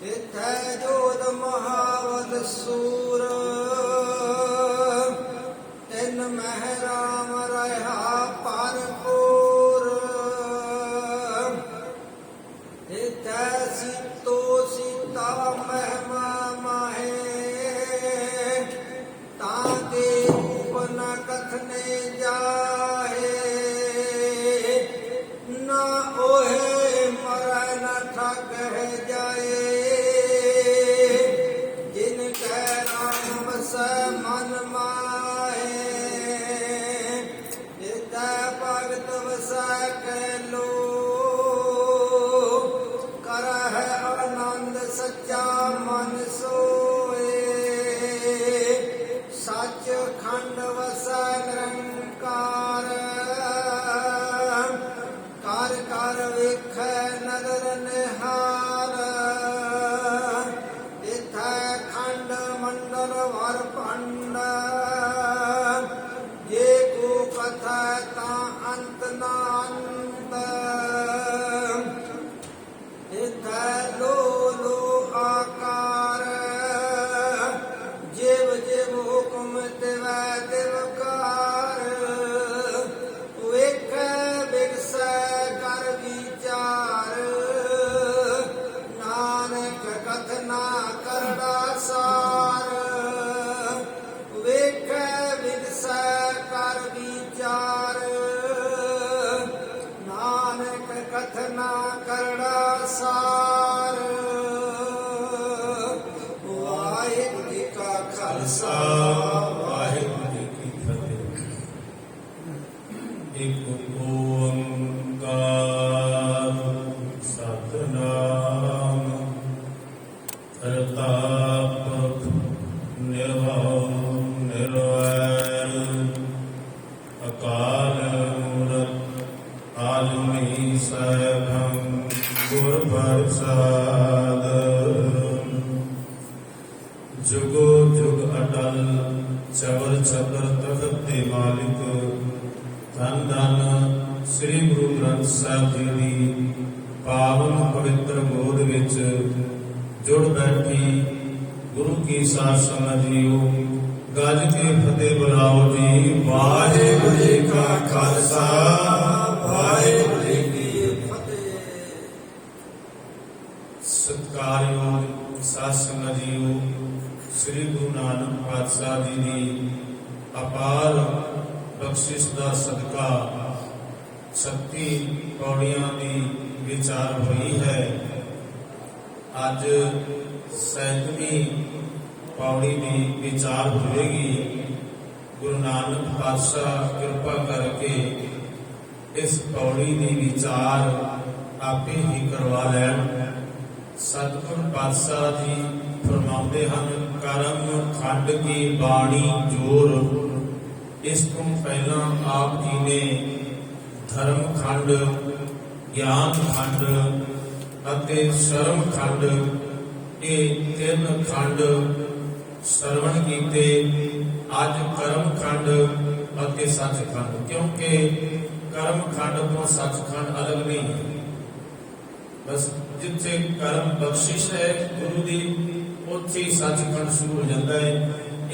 इत्थै जोध महावत सूर तिन मह राम रहा भरपूर इत्थै सीतो सीता महिमा माहे ताके रूप न कथने जाहे ना ओहे मरै न ठग जाए जिनकै राम सै मन माहे इत्थै भगत वसै कैलो करह आनंद सच्चा मन सोए सच खंड वसै निरंकार कर कर वेखै नगर निहार इत्थै खंड मंडल वर भंड जे को कथा ता अंत ना अंत इत्थै लो लो आकार जिव जिव हुक्म तिवै तिवकार वेखै बिरसै कर विचार नानक कथना करड़ा सार वेखै बिरसै कर विचार नानक कथना करड़ा सार वाहिगुरू जी का खालसा वाहिगुरू जी की फतेह। एक ओंकार सतनाम करता पुरख निर्भय निर्वैर अकाल मूरत आजमनी सैभं गुर प्रसाद जुगो जुग अटल चवर छतर तखत दे मालिक धन धन श्री गुरु ग्रंथ साहिब जी दी पावन पवित्र गोद विच जुड़ बैठी गुरु की साध संगत जीओ गज के फतेह बुलाओ जी। वाहिगुरू जी का खालसा वाहिगुरू जी की फतेह। सत्कारयोग साध संगत जीओ श्री गुरु नानक पातशाह जी की अपार बख्शिश का सदका 36 पौड़ियां की विचार हुई है। अज 7वीं पौड़ी की विचार होगी। गुरु नानक पातशाह कृपा करके इस पौड़ी की विचार आपे ही करवा लैन। सतगुर पातशाह जी फरमाते हैं करम खंड की बाणी जोर। इस तो पहला आप जी ने धर्म खंड ज्ञान खंड अते शर्म खंड ये 3 खंड श्रवण कीते। अज कर्म खंड अते सच खंड, क्योंकि कर्म खंड तो सच खंड अलग नहीं है। बस जिथे कर्म बख्शिश है गुरु दी उत्थे ही सचखंड शुरू हो जाता है।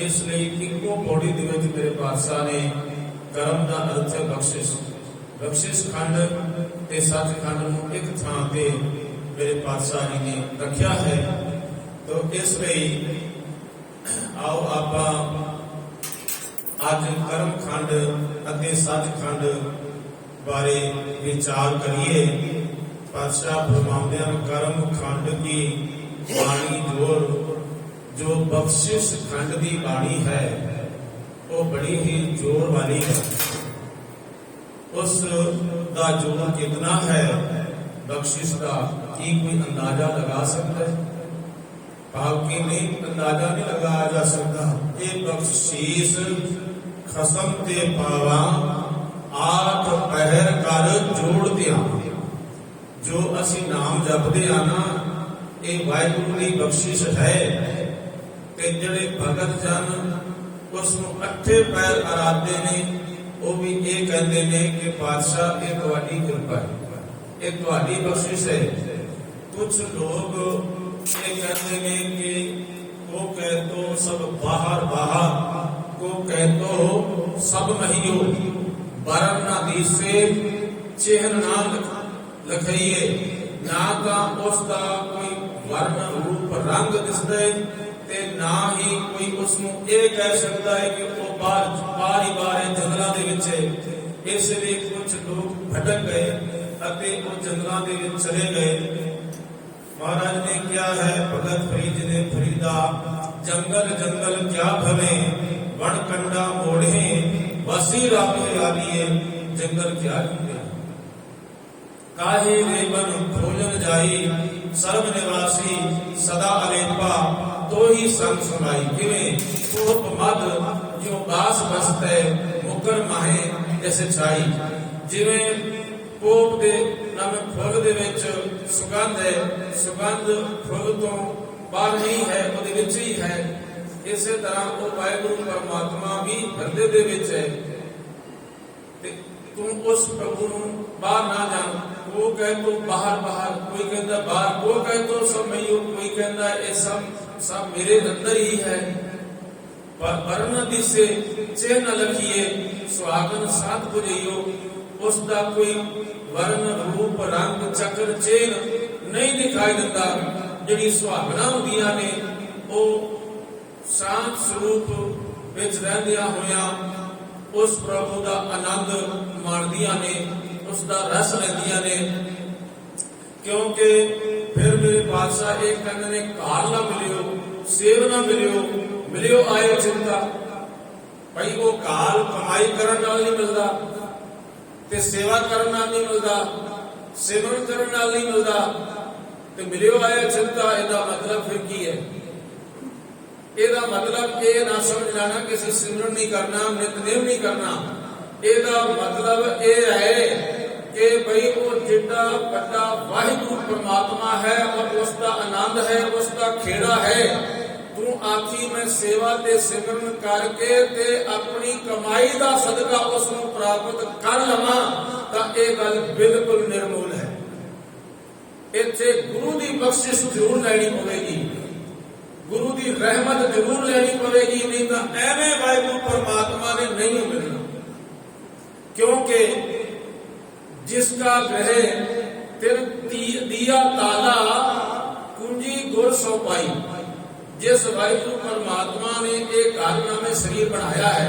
इसलिए इको पौड़ी दे विच मेरे पातशाह ने कर्म का अर्थ है बख्शिश। बख्शिश खंड ते सचखंड नूं एक थां ते मेरे पातशाह जी ने रखा है। तो इसलिए आओ आपां अज कर्म खंड अते सचखंड बारे विचार करिए। पातशाह फरमाते हैं कर्म खंड की बाणी जोर। जो बख्शिश खंड की बाणी है वो बड़ी ही जोर वाली है। उस का जोर कितना है बख्शिश का की कोई अंदाजा लगा सकता है? भाव की नहीं अंदाजा नहीं लगाया जा सकता। ये बख्शीश खसम ते पावा 8 पहर कर जोड़ दिया। जो असी नाम जपते हैं ना ये वाहिगुरू की बख्शिश है। ते जिहड़े भगत जन उसनूं 8 पैर आराधे ने वो भी ये कहते हैं कि पातशाह ये तुहाडी कृपा है, ये तुहाडी बख्शिश है। कुछ लोग ये जिमें कि को कह तो सब बाहर बाहर, को कह तो सब महियो, बरन ना दीसे चिन्ह ना लखाइए। ना तो उसका कोई वर्ण रूप रंग दिसदा ते ना ही कोई उसनों ये कह सकता है कि वो बार ही बार जंगलों के विच है। इसलिए कुछ लोग भटक गए अते वो जंगलों के विच चले गए। महाराज ने क्या है, भगत फरीद ने फरीदा, जंगल जंगल क्या भले, वन कंडा मोड़े, वसी राबे आलिए, जंगल क्या ढूंढे। काहे रे वन भोजन जाई, सर्व निवासी सदा अलेपा, तो ही संग सुनाई। किवें कोप मद जो बास बसते, मुकर माहे जैसे छाई। जिवें कोप दे नਵੇਂ फुल दे विच सुगंध है, सुगंध फुल तो बाहर नहीं है, ਉਹਦੇ ਵਿੱਚ ही है। इसे तरह वो वाहिगुरु परमात्मा भी ਹਿਰਦੇ ਦੇ ਵਿੱਚ है। ਤੇ ਤੂੰ ਉਸ ਪ੍ਰਭੂ ਨੂੰ ਬਾਹਰ ਨਾ ਜਾਣ। ਉਹ ਕਹੇ ਤੋ ਬਾਹਰ ਬਾਹਰ, ਕੋਈ ਕਹਿੰਦਾ ਬਾਹਰ, ਉਹ ਕਹੇ ਤੋ ਸਭ ਮਈਓ, ਕੋਈ ਕਹਿੰਦਾ ਇਹ सब मेरे अंदर ही है। पर वर्ण दिसे चिन्ह न लखिए, सुहागन साथ बुझियो, उसका कोई वर्ण रूप रंग चक्र चिन्ह नहीं दिखाई देता। जिहड़ी सुहागना हुंदियां ने वो शांत स्वरूप विच रहंदियां होइयां उस प्रभु का आनंद माणदियां ने, उसका रस लैंदियां ने। क्योंकि फिर मेरे पातशाह एक कहते ने घाल ना मिलियो, सेव ना मिलियो, मिलियो आए चिंता। भाई वो घाल कमाई करन नाल नहीं मिलता, ते सेवा करन नाल नहीं मिलता, सिमरन करन नाल नहीं मिलता, ते मिलियो आए चिंता। इहदा मतलब फिर की है? इहदा मतलब ये ना समझ लेना कि असीं सिमरन नहीं करना, नितनेम नहीं करना। इहदा मतलब ये है कि भाई वो जितना बड़ा वाहिगुरु परमात्मा है और उसका आनंद है, उसका खेड़ा है, तू आखी मैं सेवा ते सिमरन करके ते अपनी कमाई का सदका उसनूं प्राप्त कर लवां, तां इह गल बिल्कुल निर्मूल है। इत्थे गुरु की बख्शिश जरूर लैनी पवेगी, गुरु की रहमत जरूर लैनी पवेगी, नहीं तो एवें वाहिगुरु परमात्मा ने नहीं मिलना। क्योंकि जिसका ग्रह तिर दिया ताला कुंजी गुर सौ पाई। जिस वाहिगुरु परमात्मा ने एक कारनामे शरीर बनाया है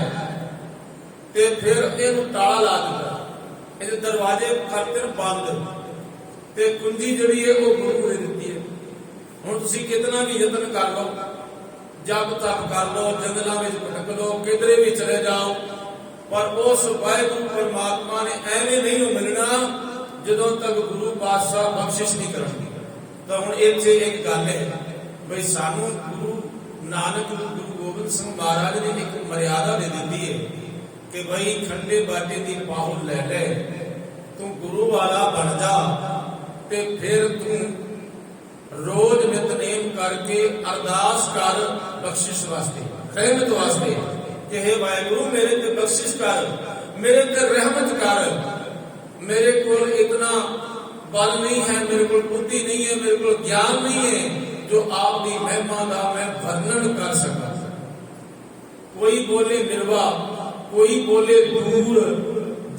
ते फिर इहनूं ताला ला दिता, इहदे दरवाजे खातिर बंद, ते कुंजी जिहड़ी है वो गुरु ने दित्ती है। हुण तुसीं कितना भी यतन कर लो, जप तप कर लो, जंगलों में भटक लो, किधरे भी चले जाओ, पर उस वाहिगुरु परमात्मा ने एवें नहीं मिलना जदों तक गुरु पातशाह बख्शिश नहीं करनगे। तो हुण इत्थे एक गल है बई सानू गुरु नानक गुरु गोबिंद सिंह महाराज ने एक मर्यादा दे दी है कि भाई खंडे बाटे की पाहुल ले ले, तू गुरु वाला बन जा, ते फिर तू रोज नितनेम करके अरदास कर बख्शिश वास्ते, रहमत वास्ते कि हे वाहिगुरु मेरे ते बख्शिश कर, मेरे ते रहमत कर। मेरे को इतना बल नहीं है, मेरे को बुद्धि नहीं है, मेरे को ज्ञान नहीं है जो आपकी महिमा का मैं वर्णन कर सका। कोई बोले निर्वा, कोई बोले दूर,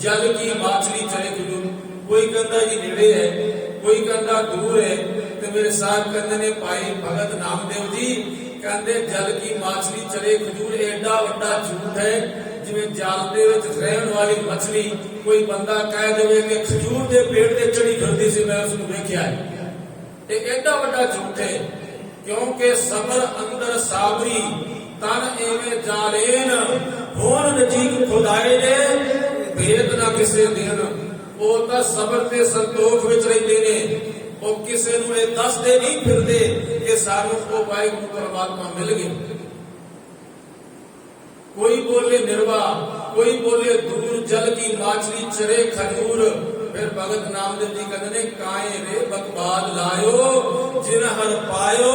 जल की माछली चले खजूर। कोई कहता जी नेड़े है, कोई कहता दूर है। तो मेरे साथ कहते ने भाई भगत नामदेव जी कहते जल की माछली चले खजूर एडा वड्डा झूठ है जिवें जाल दे विच रहण वाली मछली कोई बंदा कह देवे कि खजूर दे पेड़ ते चढ़ी फिरदी सी, मैं उसनूं वेखिया है। ये एडा वड्डा झूठ है, क्योंकि सबर अंदर साबरी तन एवें जालेन होन नजीक खुदाए ने भेद ना किसे दिन। वो तां सबर ते संतोख विच रहिंदे ने, वो किसे नूं ये दसदे नहीं फिरदे कि सानूं वो वाहिगुरू परमात्मा मिल गए। कोई बोले निर्वा, कोई बोले दूर, जल की माछली चरे खजूर। फिर भगत नामदेव जी कहते ने काए रे बकवाद लायो, जिन हर पायो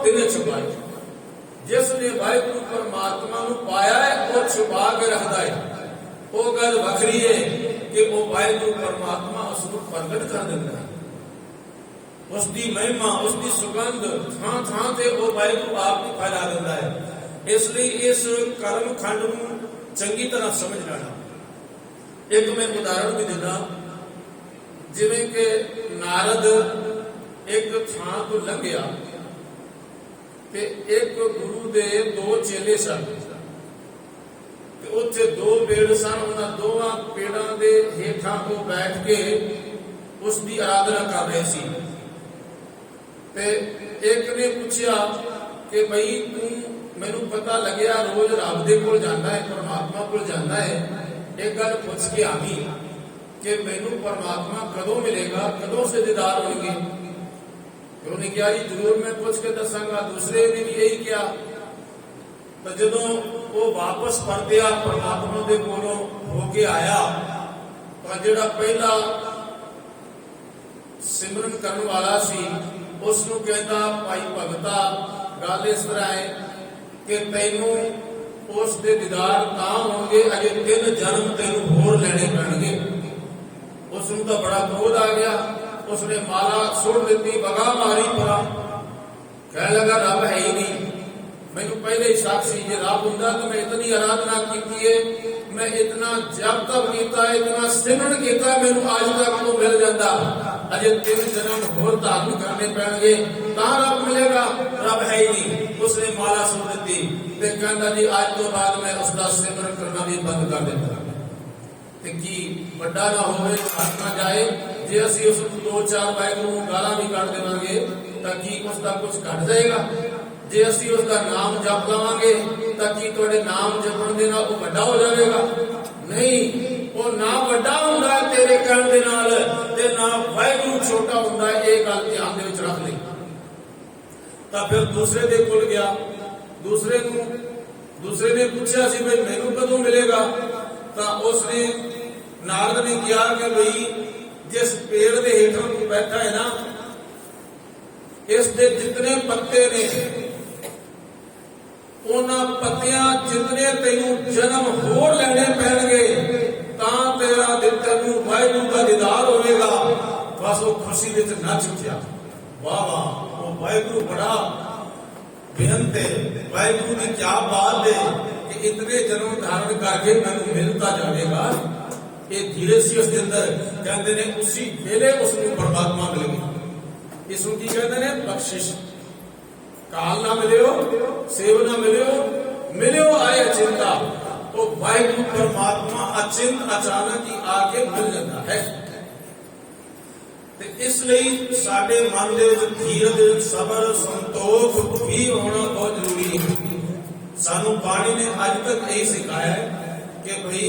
तिने छुपायो। जिसने वाहिगुरू परमात्मा नूं पाया है वो छुपा के रखदा है। वो गल वखरी है कि वो वाहिगुरू परमात्मा उसनूं प्रगट कर दिंदा है, उसकी महिमा, उसकी सुगंध थां थां ते वो वाहिगुरू आप ही फैला देता है। इसलिए इस कर्म खंड को चंगी तरह समझ लेना। एक मैं उदाहरण भी देना, जिवें कि नारद एक थां तो लंघिया ते एक गुरु दे दो चेले सन, उत्थे दो पेड़ सन। उन्हां दोवां पेड़ां दे हेठां को बैठ के उसकी आराधना कर रहे सी। ते एक ने पूछा कि भाई तू, मैनू पता लग्या रोज रब दे कोल जांदा है, परमात्मा कोल जांदा है, एक गल पूछ के आवी कि मैनू परमात्मा कदों मिलेगा, कदों से दीदार होंगे। उन्होंने कहा जी जरूर मैं पूछ के दसांगा। दूसरे ने भी यही किया। तो जदों वो वापस परतिया परमात्मा दे कोलों होके आया, तो जिहड़ा पहला सिमरन करने वाला सी उसनू कहता, भाई भगता गल इस तरह है कि तैनू उस दे दीदार तां होंगे अजे 3 जन्म तैनू होर लेने पैणगे। उसनू तो बड़ा क्रोध आ गया, उसने माला सुट दी, बगा मारी परा, कह लगा रब है ही नहीं। मैनू पहले ही शक सी जे रब हुंदा तो मैं इतनी आराधना की है, मैं इतना जप तप किया, इतना सिमरन किया, मैनू आज तक तो मिल जाता। अजे 3 जन्म होर धारण करने पैणगे तां रब मिलेगा, रब है ही नहीं। उसने माला सुट दी ते कहंदा जी आज तो बाद मैं उसका सिमरन करना भी बंद कर देता। ते की बड़ा ना होवे, हट ना जाए। जे असीं उस 2-4 वाहिगुरू गालां भी कट देवांगे तां की उसका कुछ घट जाएगा। जे असीं उसका नाम जप लवांगे तां की तुहाडे नाम जपण दे नाल वो वड्डा हो जाएगा? नहीं, वो ना वड्डा हुंदा तेरे कहण दे नाल ते ना वाहिगुरू छोटा हुंदा। ये गल ध्यान दे विच रख ले। तां फिर दूसरे दे कोल गया, दूसरे ने पूछा सी भाई मैनू कदों मिलेगा? तां उसने नारद ने कहा कि भाई जिस पेड़ के हेठों तू बैठा है ना, इस दे जितने पत्ते ने उन्हां पत्तियां जितने तेनू जन्म होर लेने पैणगे तां तेरा तैनू वाहिगुरू का दीदार होवेगा। बस वो खुशी विच नच उठिया। वाह वाह, वो वाहिगुरू बड़ा बेअंत है, वाहिगुरू की क्या बात है कि इतने जन्म धारण करके मैनू मिलता जाएगा। ये धीरे सी उसके अंदर कहते ने उसी वेले उसनू परमात्मा मिल गई। इसनू की कहते ने बख्शिश। काल ना मिलियो, सेव ना मिलियो आए अचिंता। तो वाहिगुरू परमात्मा अचिंत अचानक ही आके मिल जाता है। इसलिए साडे मन दे विच धीरज, सबर, संतोख भी होना बहुत जरूरी है। सानू बाणी ने अज तक यही सिखाया है कि भाई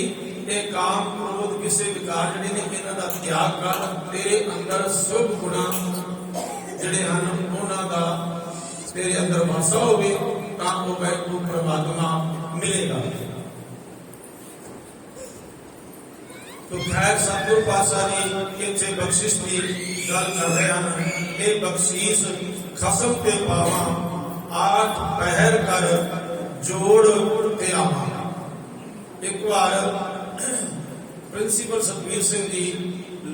ये काम क्रोध किसी विकार जिहड़े ने इन्हां दा त्याग कर, तेरे अंदर शुभ गुणा जिहड़े हन उन्हां दा तेरे अंदर वासा होवे तां वो वाहिगुरू परमात्मा मिलेगा। तो खैर सतगुर पातशाह जी इत्थे बख्शिश की गल कर रहे हैं। ये बख्शीश खसम ते पावा 8 पहर कर जोड़ ते आवा। एक बार प्रिंसीपल सतबीर सिंह जी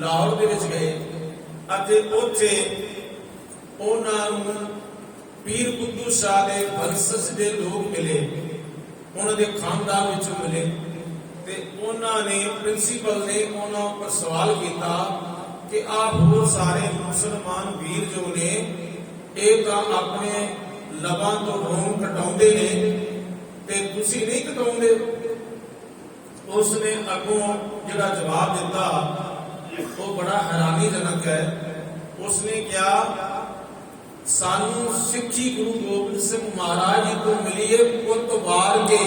लाहौर दे विच गए अते उत्थे उन्हां नूं पीर बुद्धू शाह दे वंशज दे लोग मिले, उन्हां दे खानदान विचों मिले ते उन्हां ने प्रिंसीपल ने उन्हां पर सवाल किया कि आप होर सारे मुसलमान वीर जो ने ये तां अपने लबां तो रोम कटाउंदे ने ते तुसीं नहीं कटाउंदे। उसने अगों जिहड़ा जवाब दिता वो बड़ा हैरानीजनक है। उसने क्या सानू सिक्खी गुरु गोबिंद सिंह महाराज जी को मिली है पुत वार के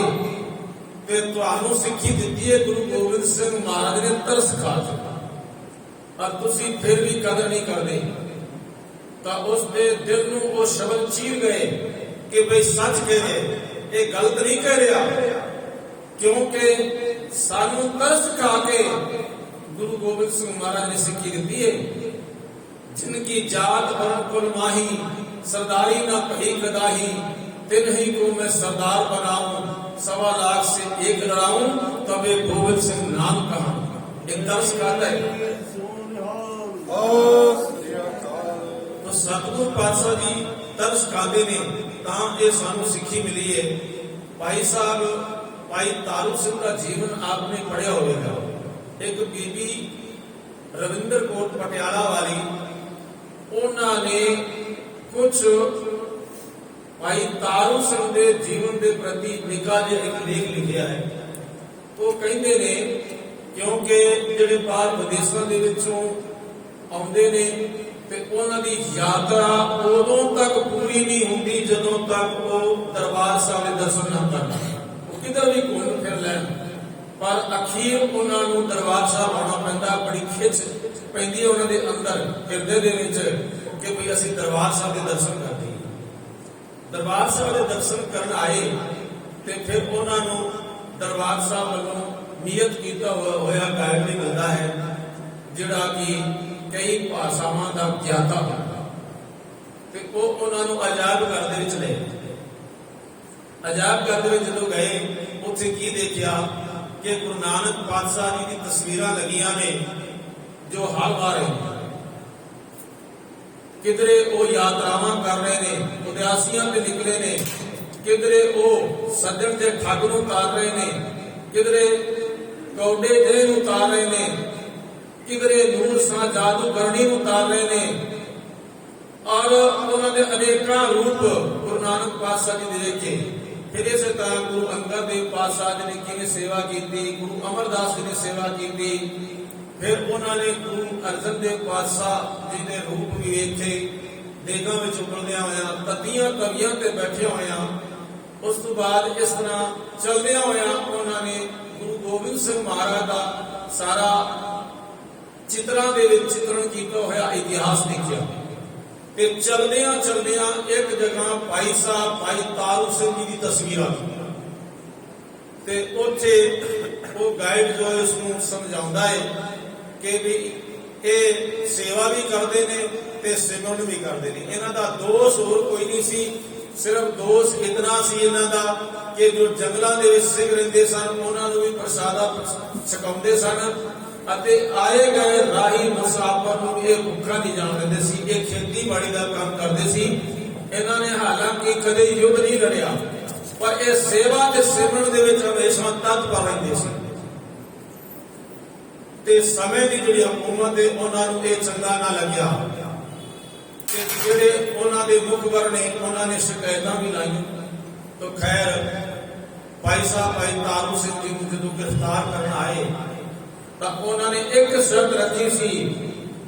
ते तुहानू सिक्खी दिती है गुरु गोबिंद सिंह महाराज ने तरस खा चुका और तुसी फिर भी कदर नहीं करते। तो उसके दिल नू वो शब्द चीर गए कि भाई सच कहे ये गलत नहीं कह रहा, क्योंकि सानू तरस खा के गुरु गोबिंद सिंह महाराज ने सिक्खी दी है। जिनकी जात बन कुल माही सरदारी न कही कदाही, तिन ही को मैं सरदार बनाऊं 1.25 लाख से एक लड़ाऊं तबे गोबिंद सिंह नाम कहा। एक तरस खाता है। तो सतगुरु पातशाह जी तरस खाते ने तां ये सानू सिक्खी मिली है। भाई साहब भाई तारू सिंह का जीवन आपने पढ़िया होगा। एक बीबी रविंदर कौर पटियाला वाली, उन्होंने कुछ भाई तारू सिंह के जीवन के प्रति निका जिहा एक लेख लिखा है। तो कहते ने क्योंकि जिहड़े बाहर विदेशों के विचों आउंदे ने ते उन्हां दी यात्रा उदों तक पूरी नहीं होंदी जदों तक वो दरबार साहब दे दर्शन ना करन। वो किधर भी घूम फिर लैन पर अखीर उन्होंने दरबार साहब आना पैंदा। बड़ी खिच पैंदी है उन्हां दे अंदर हिरदे दे विच कि भाई असीं दरबार साहब दे दर्शन करते हैं। दरबार साहब दे दर्शन करन आए ते फिर उन्होंने दरबार साहब वालों नियत किया होया गाइड भी मिलता है जिहड़ा कि कई भाषावां दा ज्ञाता होंदा ते उन्होंने अजायब घर दे विच ले। अजायब घर दे विच जदों गए उत्थे की देखिया कि गुरु नानक पातशाह जी की तस्वीरां लगियां ने जो हर बार किधरे वो यात्रावां कर रहे ने, उदासियां ते निकले ने, किधरे वो सज्जन के ठग नूं उतार रहे ने, किधरे कौडे देह नूं उतार रहे ने, किधरे नूर सा जादू करनी उतार रहे ने। और उन्होंने अनेका रूप गुरु नानक पातशाह जी देखे। फिर इस तरह गुरु अंगद देव पातशाह जी ने किवें सेवा की, गुरु अमरदास जी ने सेवा की। फिर उन्होंने गुरु अर्जन देव पातशाह जी ने रूप भी वेखे, देगां विच उबलदियां होइयां, तत्तियां तवियां ते बैठे होइयां। उस तो बाद इस तरह चलदियां होइयां उन्होंने गुरु गोबिंद सिंह महाराज का सारा चित्रां दे विच चित्रण कीता होया इतिहास देखिया। ते चलदियां चलदियां एक जगह भाई साहब भाई तारू सिंह जी की तस्वीर आ गई ते उत्थे वो गाइड जो है उसनूं समझाउंदा है कि भी ये सेवा भी करते ने ते सिमरन भी करते ने। इन्हां दा दोष होर कोई नहीं सी, सिर्फ दोष इतना सी इन्हां दा कि जो जंगलों के विच सिंह रहिंदे सन उन्हां नूं भी प्रसादा छकाउंदे सन अते आए गए राही मुसाफर नूं ये भुखा नहीं जाण दिंदे सी। ये खेतीबाड़ी का काम करते सी। इन्हां ने हालांकि कदे युद्ध नहीं लड़िया पर यह सेवा ते सिमरन दे विच हमेशा तत्पर रहिंदे सी। ते समय की जिहड़ी हुकूमत है उन्हां नूं ये चंगा ना लग्या ते जिहड़े उन्हां दे मुखबर ने उन्होंने शिकायतां भी लाईयां। तो खैर भाई साहब भाई तारू सिंह जी नूं जदों गिरफ्तार करना आए तो उन्होंने एक शर्त रखी सी,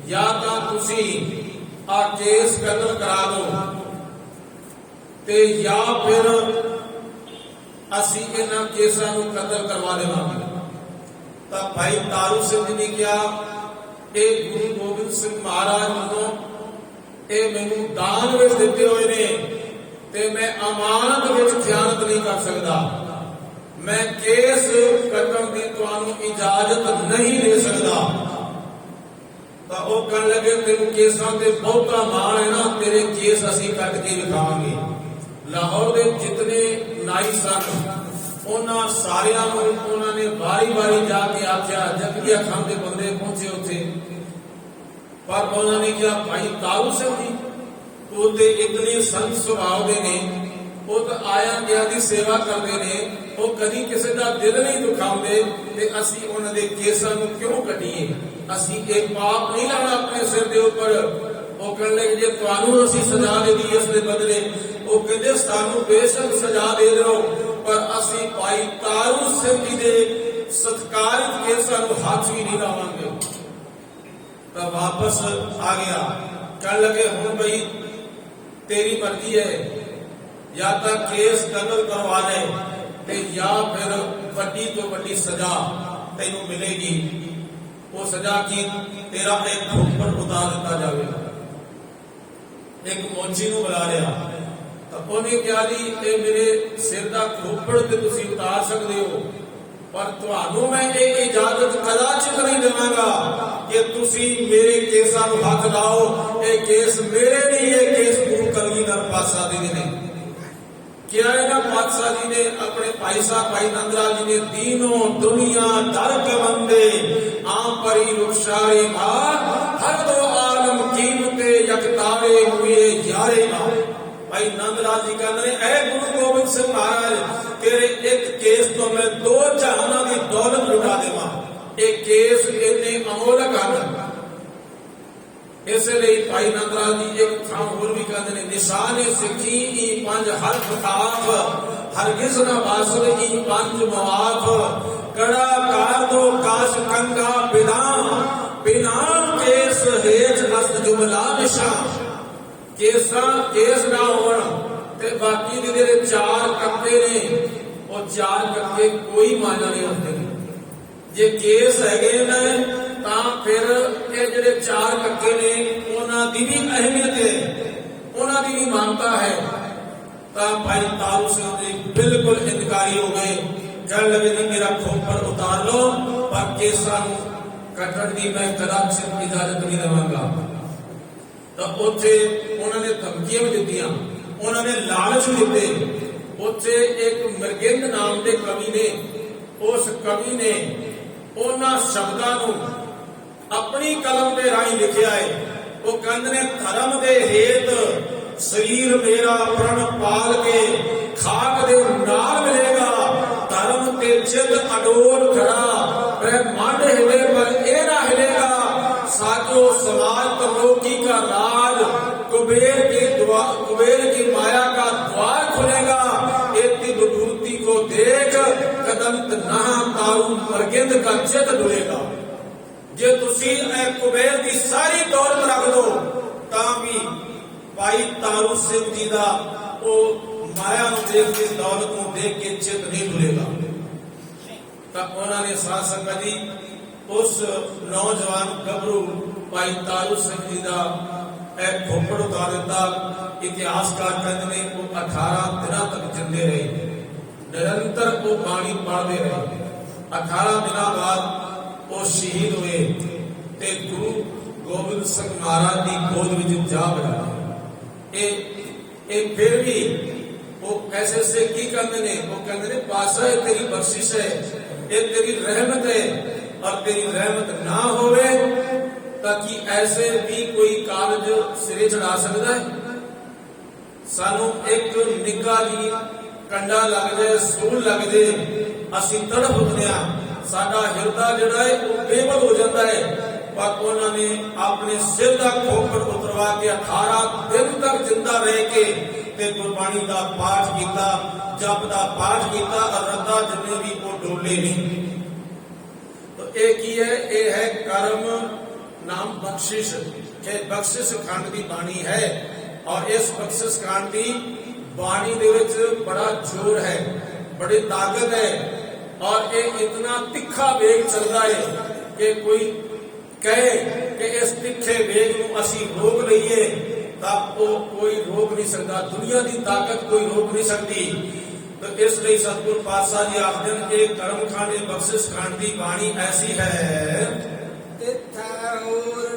या तो तुसी आ केस कतल करा दो ते या फिर असी इन्हां केसां नूं कतल करवा देवांगे। तो भाई तारू सिंह ने कहा ये गुरु गोबिंद सिंह महाराज वालों ये मैनूं दान विच दिते हुए ने ते मैं अमानत विच खयानत नहीं कर सकता। मैं केस कटन की तुहानूं इजाजत नहीं दे सकता। तो वो कह लगे तेनू केसां ते बहुता माण है ना, तेरे केस असीं कट के विखावांगे। लाहौर के जितने नाई सन उन्हां सारियां नूं उन्होंने बारी बारी जाके आख्या, जगरिया खान के बंदे पहुंचे उत्थे पर उन्होंने कहा भाई तारू सिंह जी वो तो इतने संत सुभाव के ने, वो तो आया गया की सेवा करते ने, वो कभी किसी का दिल नहीं दुखाते ते असी उन्होंने केसां नूं क्यों कटीए, असी एक पाप नहीं लाना अपने सिर के उपर। वो कह लगे जे तुहानूं असी सजा दे दी इस दे बदले, वो कहते सानूं बेशक सजा दे दो पर असी भाई तारू सिंह जी दे सत्कारित केसां नूं हाथ भी नहीं लावांगे। तो वापस आ गया, कह लगे हुण भाई तेरी मर्जी है, या तो केस कतल करवा ले ते या फिर वड्डी तो वड्डी सजा तेनू मिलेगी। वो सजा की तेरा एक खोपड़ उतार दिता जाएगा। एक मोची नूं बुला लिया तो उन्हें कहा जी ये मेरे सिर का खोपड़ ते तुसीं उतार सकते हो पर तुहानूं मैं ये इजाजत कदाचित नहीं देवांगा कि तुसीं मेरे केसां नूं हथ लाओ। ये केस मेरे नहीं, ये केस गुरु कलगीधर पातशाह जी ने क्या है ना। पातशाह जी ने अपने भाई साहब भाई नंदलाल जी ने दीनों दुनिया दर कमंदे आम परी रुखसारे भार हर दो आलम कीमते यकतारे पाले हुए यारे ना। भाई नंद लाल जी कहते हैं ऐ गुरु गोबिंद सिंह महाराज तेरे एक केस तो मैं दो जहाना की दौलत लुटा देवा। एक केस इतने अमोलक हैं। इसलिए भाई नंद लाल जी एक थां होर भी कहते हैं निशान सिखी ई पंज हर खिताब हरगिज न वासुर ई पंज मवाफ कड़ा कार दो काश कंगा बिना बिना केस हेज नस्त जुमला निशान। केस ना होण ते बाकी दे जेड़े चार कक्के ने वो चार कक्के कोई माना नहीं होते। जे केस हैगे ने तां फिर ये जेड़े चार कक्के ने उन्हां दी भी अहमियत है, उन्हां दी भी मानता है। तां भाई तारू सिंह जी बिल्कुल इनकारी हो गए। कहने लगे जी मेरा खोपड़ उतार लो पर केसां नूं कटण दी मैं कदाचित इजाजत नहीं देवांगा। तो उत्थे उन्होंने धमकियां भी दित्तियां, उन्होंने लालच भी दिते। उत्थे एक मृगिंद नाम के कवि ने, उस कवि ने उन्हां शब्दां नूं अपनी कलम के राही लिखिया है। वो कहंदे ने धर्म दे हेत शरीर मेरा प्रण पाल के खाक दे नाल मिलेगा। धर्म के चित अडोल खड़ा ब्रह्मांड हिले पर ए ना हिलेगा। साजो समाज त्रिलोकी का राज कुबेर की माया का द्वार खुलेगा। इतनी विभूति को देख कदंत नहा तारू मरगिंद का चित डुलेगा। जे तुसी कुबेर की सारी दौलत रख दो तां भी भाई तारू सिंह जी का वो माया देख के दौलत को देख के चित नहीं डुलेगा। तब उन्होंने साध संगत जी उस नौजवान गबरू भाई तारू सिंह जी का एक खोपड़ उतार दिता। इतिहासकार कहते हैं वो 18 दिनों तक जिंदे रहे, निरंतर वो बाणी पढ़ते रहे। 18 दिनों बाद वो शहीद हुए ते गुरु गोबिंद सिंह महाराज की गोद में जा बैठे। फिर भी वो ऐसे से की कहते हैं, वो कहते हैं पातशाह तेरी बख्शिश है, ये तेरी रहमत है और तेरी रहमत ना होवे ताकि ऐसे भी कोई कारज सिरे चढ़ा सकता है। सानू एक निक्का जी कंडा लग जाए, सूल लग जाए, असी तड़प उठने साडा हिरदा जिहड़ा है वो बेबल हो जाता है। पर उन्होंने अपने सिर का खोपड़ उतरवा के 18 दिन तक जिंदा रह के ते गुरबाणी का पाठ किया, जप का पाठ किया और रद्दा जिन्ने भी वो डोले नहीं। तो एक ही है, ये है कर्म नाम बख्शिश। बख्शिश खंड की बाणी है और इस बख्शिश खंड की बाणी दे विच बड़ा जोर है, बड़ी ताकत है और ये इतना तिखा वेग चलता है कि कोई कहे कि इस तिखे वेग को असी रोक लईए तब वो कोई रोक नहीं सकता। दुनिया की ताकत कोई रोक नहीं सकती। तो इसलिए सतगुरु पातशाह जी आखते हैं कि कर्म खंड बख्शिश खंड की बाणी ऐसी है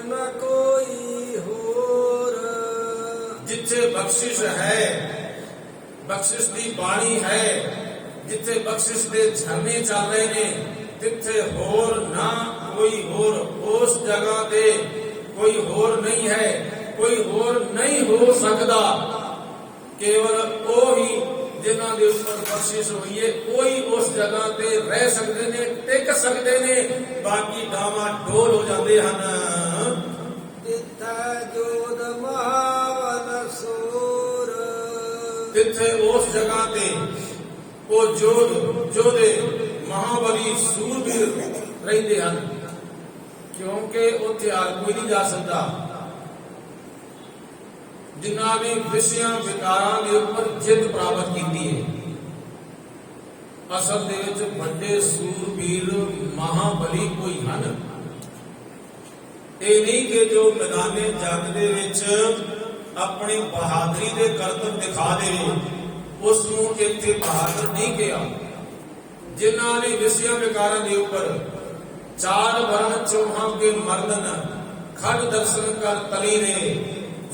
न कोई होर। जिथे बख्शिश है, बख्शिश की बाणी है, जिथे बख्शिश के झरने चल रहे ने तिथे होर ना कोई होर। उस जगह पे कोई होर नहीं है, कोई होर नहीं हो सकता। केवल वो ही जिन्हां दे उपर बख्शिश हुई है कोई उस जगह पे रह सकते ने, टिक सकते ने, बाकी डावा डोल हो जाते हैं। तिथे उस जगह पे वो जोधे महाबली सूरबीर रहते हैं क्योंकि उत्थे हर कोई नहीं जा सकता। जिन्हां ने विषयां विकारां के उपर जित प्राप्त की है। असल दे विच वड्डे सूरबीर महाबली कोई हन। ये नहीं कि जो मैदाने जंग दे विच अपनी बहादुरी के करतब दिखा दे उसनूं इत्थे बहादुर नहीं कहा। जिन्हां ने विषयां विकारां के उपर चार वर्ण चौहां के मर्दन खड़ दर्शन कर तली ने